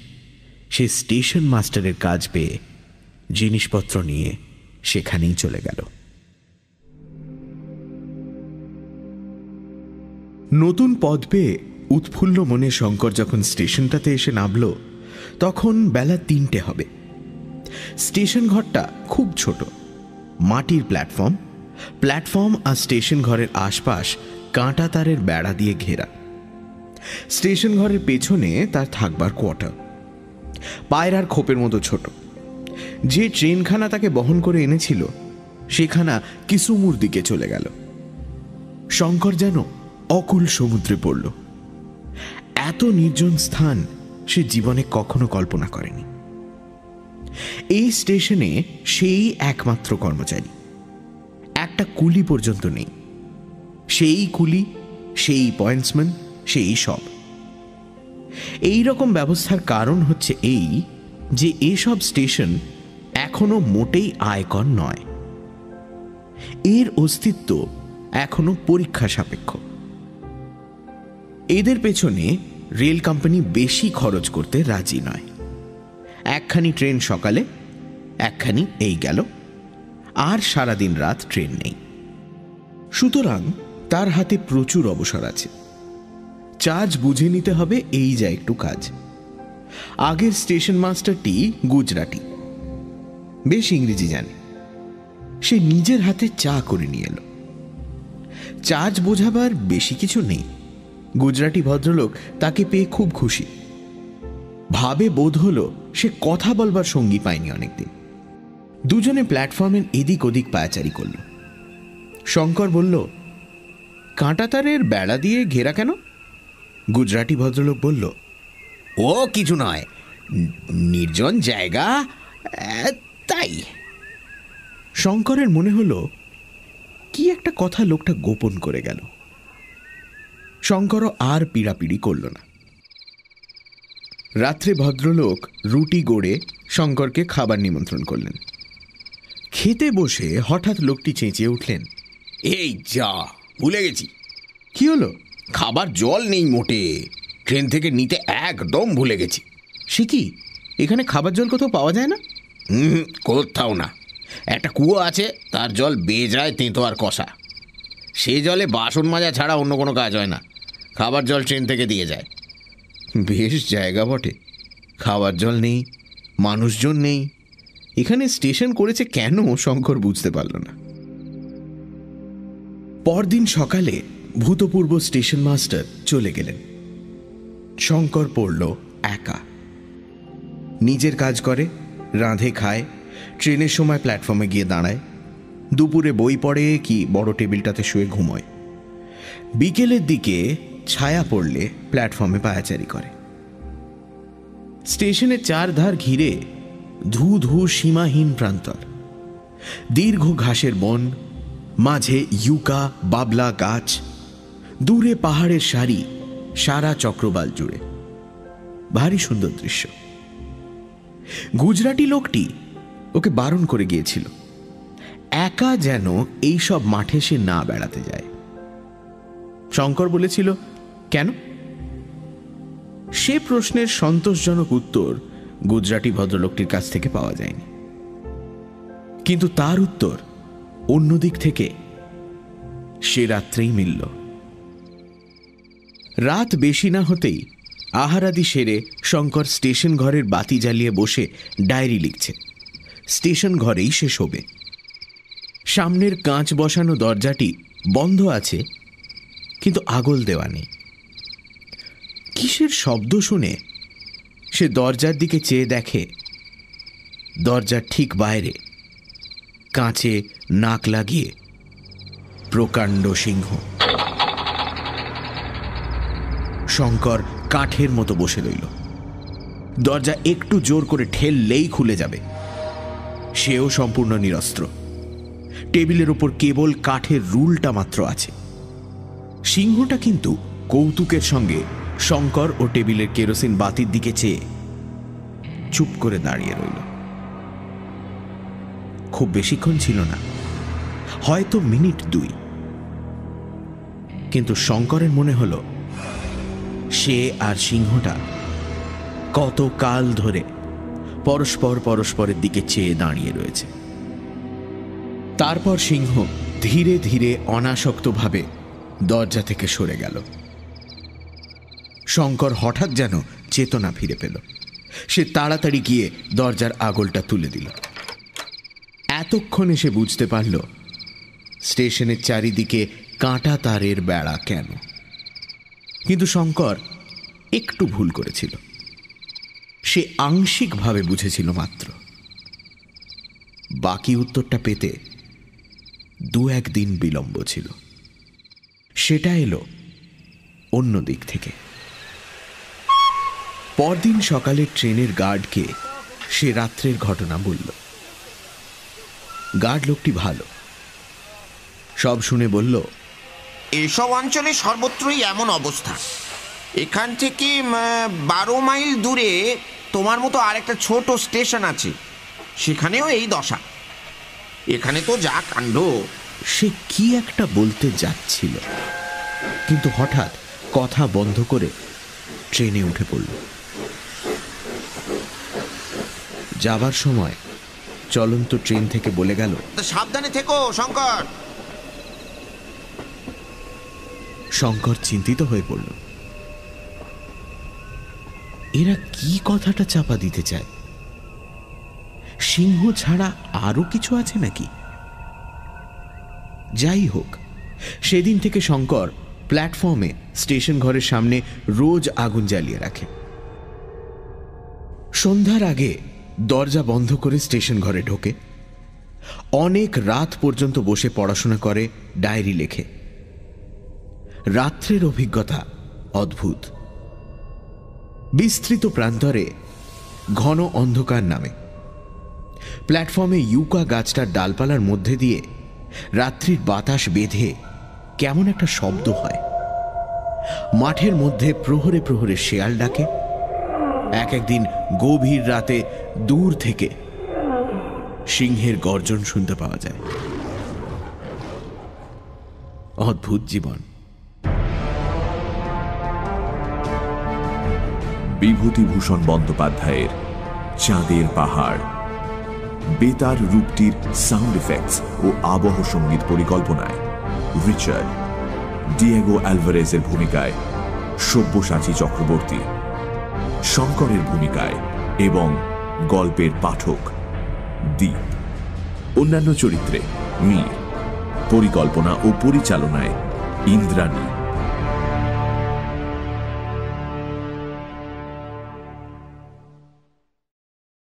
সে স্টেশন মাস্টারের কাজ পেয়ে জিনিসপত্র নিয়ে সেখানেই চলে গেল। নতুন পদ পেয়ে উৎফুল্ল মনে শঙ্কর যখন স্টেশনটাতে এসে নামল তখন বেলা 3টে হবে। স্টেশন ঘরটা খুব ছোট, মাটির প্ল্যাটফর্ম আর স্টেশন ঘরের আশপাশ কাঁটা তারের বেড়া দিয়ে ঘেরা। স্টেশন ঘরের পেছনে তার থাকবার কোয়ার্টার, পায়রার খোপের মতো ছোট। যে ট্রেনখানা তাকে বহন করে এনেছিল সেখানা কিসুমুর দিকে চলে গেল। শঙ্কর যেন অকুল সমুদ্রে পড়ল। এত নির্জন স্থান সে জীবনে কখনো কল্পনা করেনি। এই স্টেশনে সেই একমাত্র কর্মচারী, একটা কুলি পর্যন্ত নেই। সেই কুলি, সেই পয়েন্টসম্যান, সেই সব। এই রকম ব্যবস্থার কারণ হচ্ছে এই যে এসব স্টেশন এখনো মোটেই আয়কর নয়। এর অস্তিত্ব এখনো পরীক্ষা সাপেক্ষ। এদের পেছনে রেল কোম্পানি বেশি খরচ করতে রাজি নয়। একখানি ট্রেন সকালে, একখানি এই গেল, আর সারাদিন রাত ট্রেন নেই। সুতরাং তার হাতে প্রচুর অবসর আছে। চার্জ বুঝে নিতে হবে, এই যা একটু কাজ। আগের স্টেশন মাস্টারটি গুজরাটি, বেশ ইংরেজি জানে। সে নিজের হাতে চা করে নিয়ে এলো। চার্জ বোঝাবার বেশি কিছু নেই। গুজরাটি ভদ্রলোক তাকে পেয়ে খুব খুশি। ভাবে বোধ হলো সে কথা বলবার সঙ্গী পায়নি অনেকদিন। দুজনে প্ল্যাটফর্মের এদিক ওদিক পায়াচারি করল। শঙ্কর বলল, কাঁটাতারের বেড়া দিয়ে ঘেরা কেন? গুজরাটি ভদ্রলোক বলল, ও কিছু নয়, নির্জন জায়গা তাই। শঙ্করের মনে হলো কি একটা কথা লোকটা গোপন করে গেল। শঙ্করও আর পিড়াপিড়ি করল না। রাত্রে ভদ্রলোক রুটি গড়ে শঙ্করকে খাবার নিমন্ত্রণ করলেন। খেতে বসে হঠাৎ লোকটি চেঁচিয়ে উঠলেন, এই যা, ভুলে গেছি। কি হলো? খাবার জল নেই মোটে, ট্রেন থেকে নিতে একদম ভুলে গেছি। সে কি, এখানে খাবার জল কোথাও পাওয়া যায় না? কোথাও না। একটা কুয়ো আছে, তার জল বেজায় তেঁতো আর কষা। সে জলে বাসন মাজা ছাড়া অন্য কোনো কাজ হয় না। খাবার জল ট্রেন থেকে দিয়ে যায়। বেশ জায়গা বটে, খাবার জল নেই, মানুষজন নেই। এখানে স্টেশন করেছে কেন শঙ্কর বুঝতে পারল না। পরদিন সকালে ভূতপূর্ব স্টেশন মাস্টার চলে গেলেন। শঙ্কর পড়ল একা। নিজের কাজ করে, রাঁধে খায়, ট্রেনের সময় প্ল্যাটফর্মে গিয়ে দাঁড়ায়, দুপুরে বই পড়ে কি বড় টেবিলটাতে শুয়ে ঘুমোয়। বিকেলের দিকে ছায়া পড়লে প্ল্যাটফর্মে পায়াচারি করে। স্টেশনের চারধার ঘিরে ধু ধু সীমাহীন প্রান্তর, দীর্ঘ ঘাসের বন, মাঝে ইউকা বাবলা গাছ, দূরে পাহাড়ের সারি সারা চক্রবাল জুড়ে। ভারী সুন্দর দৃশ্য। গুজরাটি লোকটি ওকে বারণ করে গিয়েছিল, একা যেন এইসব মাঠে সে না বেড়াতে যায়। শঙ্কর বলেছিল, কেন? সে প্রশ্নের সন্তোষজনক উত্তর গুজরাটি ভদ্রলোকটির কাছ থেকে পাওয়া যায়নি। কিন্তু তার উত্তর অন্যদিক থেকে সে রাত্রেই মিলল। রাত বেশি না হতেই আহারাদি সেরে শঙ্কর স্টেশন ঘরের বাতি জ্বালিয়ে বসে ডায়েরি লিখছে। স্টেশন ঘরেই সে শোবে। সামনের কাঁচ বসানো দরজাটি বন্ধ আছে, কিন্তু আগল দেওয়া নেই। কিসের শব্দ শুনে সে দরজার দিকে চেয়ে দেখে দরজার ঠিক বাইরে কাঁচে নাক লাগিয়ে প্রকাণ্ড সিংহ। শঙ্কর কাঠের মতো বসে রইল। দরজা একটু জোর করে ঠেললেই খুলে যাবে। সেও সম্পূর্ণ নিরস্ত্র। টেবিলের ওপর কেবল কাঠের রুলটা মাত্র আছে। সিংহটা কিন্তু কৌতুকের সঙ্গে শঙ্কর ও টেবিলের কেরোসিন বাতির দিকে চেয়ে চুপ করে দাঁড়িয়ে রইল। খুব বেশিক্ষণ ছিল না, হয়তো মিনিট 2। কিন্তু শঙ্করের মনে হলো সে আর সিংহটা কত কাল ধরে পরস্পরের দিকে চেয়ে দাঁড়িয়ে রয়েছে। তারপর সিংহ ধীরে ধীরে অনাসক্তভাবে দরজা থেকে সরে গেল। শঙ্কর হঠাৎ যেন চেতনা ফিরে পেল। সে তাড়াতাড়ি গিয়ে দরজার আগলটা তুলে দিল। এতক্ষণে সে বুঝতে পারল স্টেশনের চারিদিকে কাঁটা তারের বেড়া কেন। কিন্তু শঙ্কর একটু ভুল করেছিল। সে আংশিকভাবে বুঝেছিল মাত্র। বাকি উত্তরটা পেতে 2-1 দিন বিলম্ব ছিল। সেটা এলো অন্য দিক থেকে। পরদিন সকালে ট্রেনের গার্ডকে সে রাত্রের ঘটনা বলল। গার্ড লোকটি ভালো, সব শুনে বলল, এসব অঞ্চলে সর্বত্রই এমন অবস্থা। এখান থেকে 12 মাইল দূরে তোমার মতো আরেকটা ছোট স্টেশন আছে, সেখানেও এই দশা। এখানে তো যা কাণ্ড। সে কি একটা বলতে যাচ্ছিল, কিন্তু হঠাৎ কথা বন্ধ করে ট্রেনে উঠে পড়ল। যাবার সময় চলন্ত ট্রেন থেকে বলে গেল, সাবধানে থেকো শঙ্কর। শঙ্কর চিন্তিত হয়ে পড়ল। এরা কি কথাটা চাপা দিতে চায়? সিংহ ছাড়া আরো কিছু আছে নাকি? যাই হোক, সেদিন থেকে শঙ্কর প্ল্যাটফর্মে স্টেশন ঘরের সামনে রোজ আগুন জ্বালিয়ে রাখে। সন্ধ্যার আগে দরজা বন্ধ করে স্টেশন ঘরে ঢোকে। অনেক রাত পর্যন্ত বসে পড়াশোনা করে, ডায়েরি লেখে। রাত্রের অভিজ্ঞতা অদ্ভুত। বিস্তৃত প্রান্তরে ঘন অন্ধকার নামে। প্ল্যাটফর্মে ইউকা গাছটার ডালপালার মধ্যে দিয়ে রাত্রির বাতাস বেঁধে কেমন একটা শব্দ হয়। মাঠের মধ্যে প্রহরে প্রহরে শেয়াল ডাকে। একদিন গভীর রাতে দূর থেকে সিংহের গর্জন শুনতে পাওয়া যায়। অদ্ভুত জীবন। বিভূতিভূষণ বন্দ্যোপাধ্যায়ের চাঁদের পাহাড় বেতার রূপটির সাউন্ড এফেক্টস ও আবহ সঙ্গীত পরিকল্পনায় রিচার্ড, ডিয়েগো অ্যালভারেজের ভূমিকায় সব্যসাচী চক্রবর্তী, শঙ্করের ভূমিকায় এবং গল্পের পাঠক দীপ। অন্যান্য চরিত্রে মীর। পরিকল্পনা ও পরিচালনায় ইন্দ্রাণী।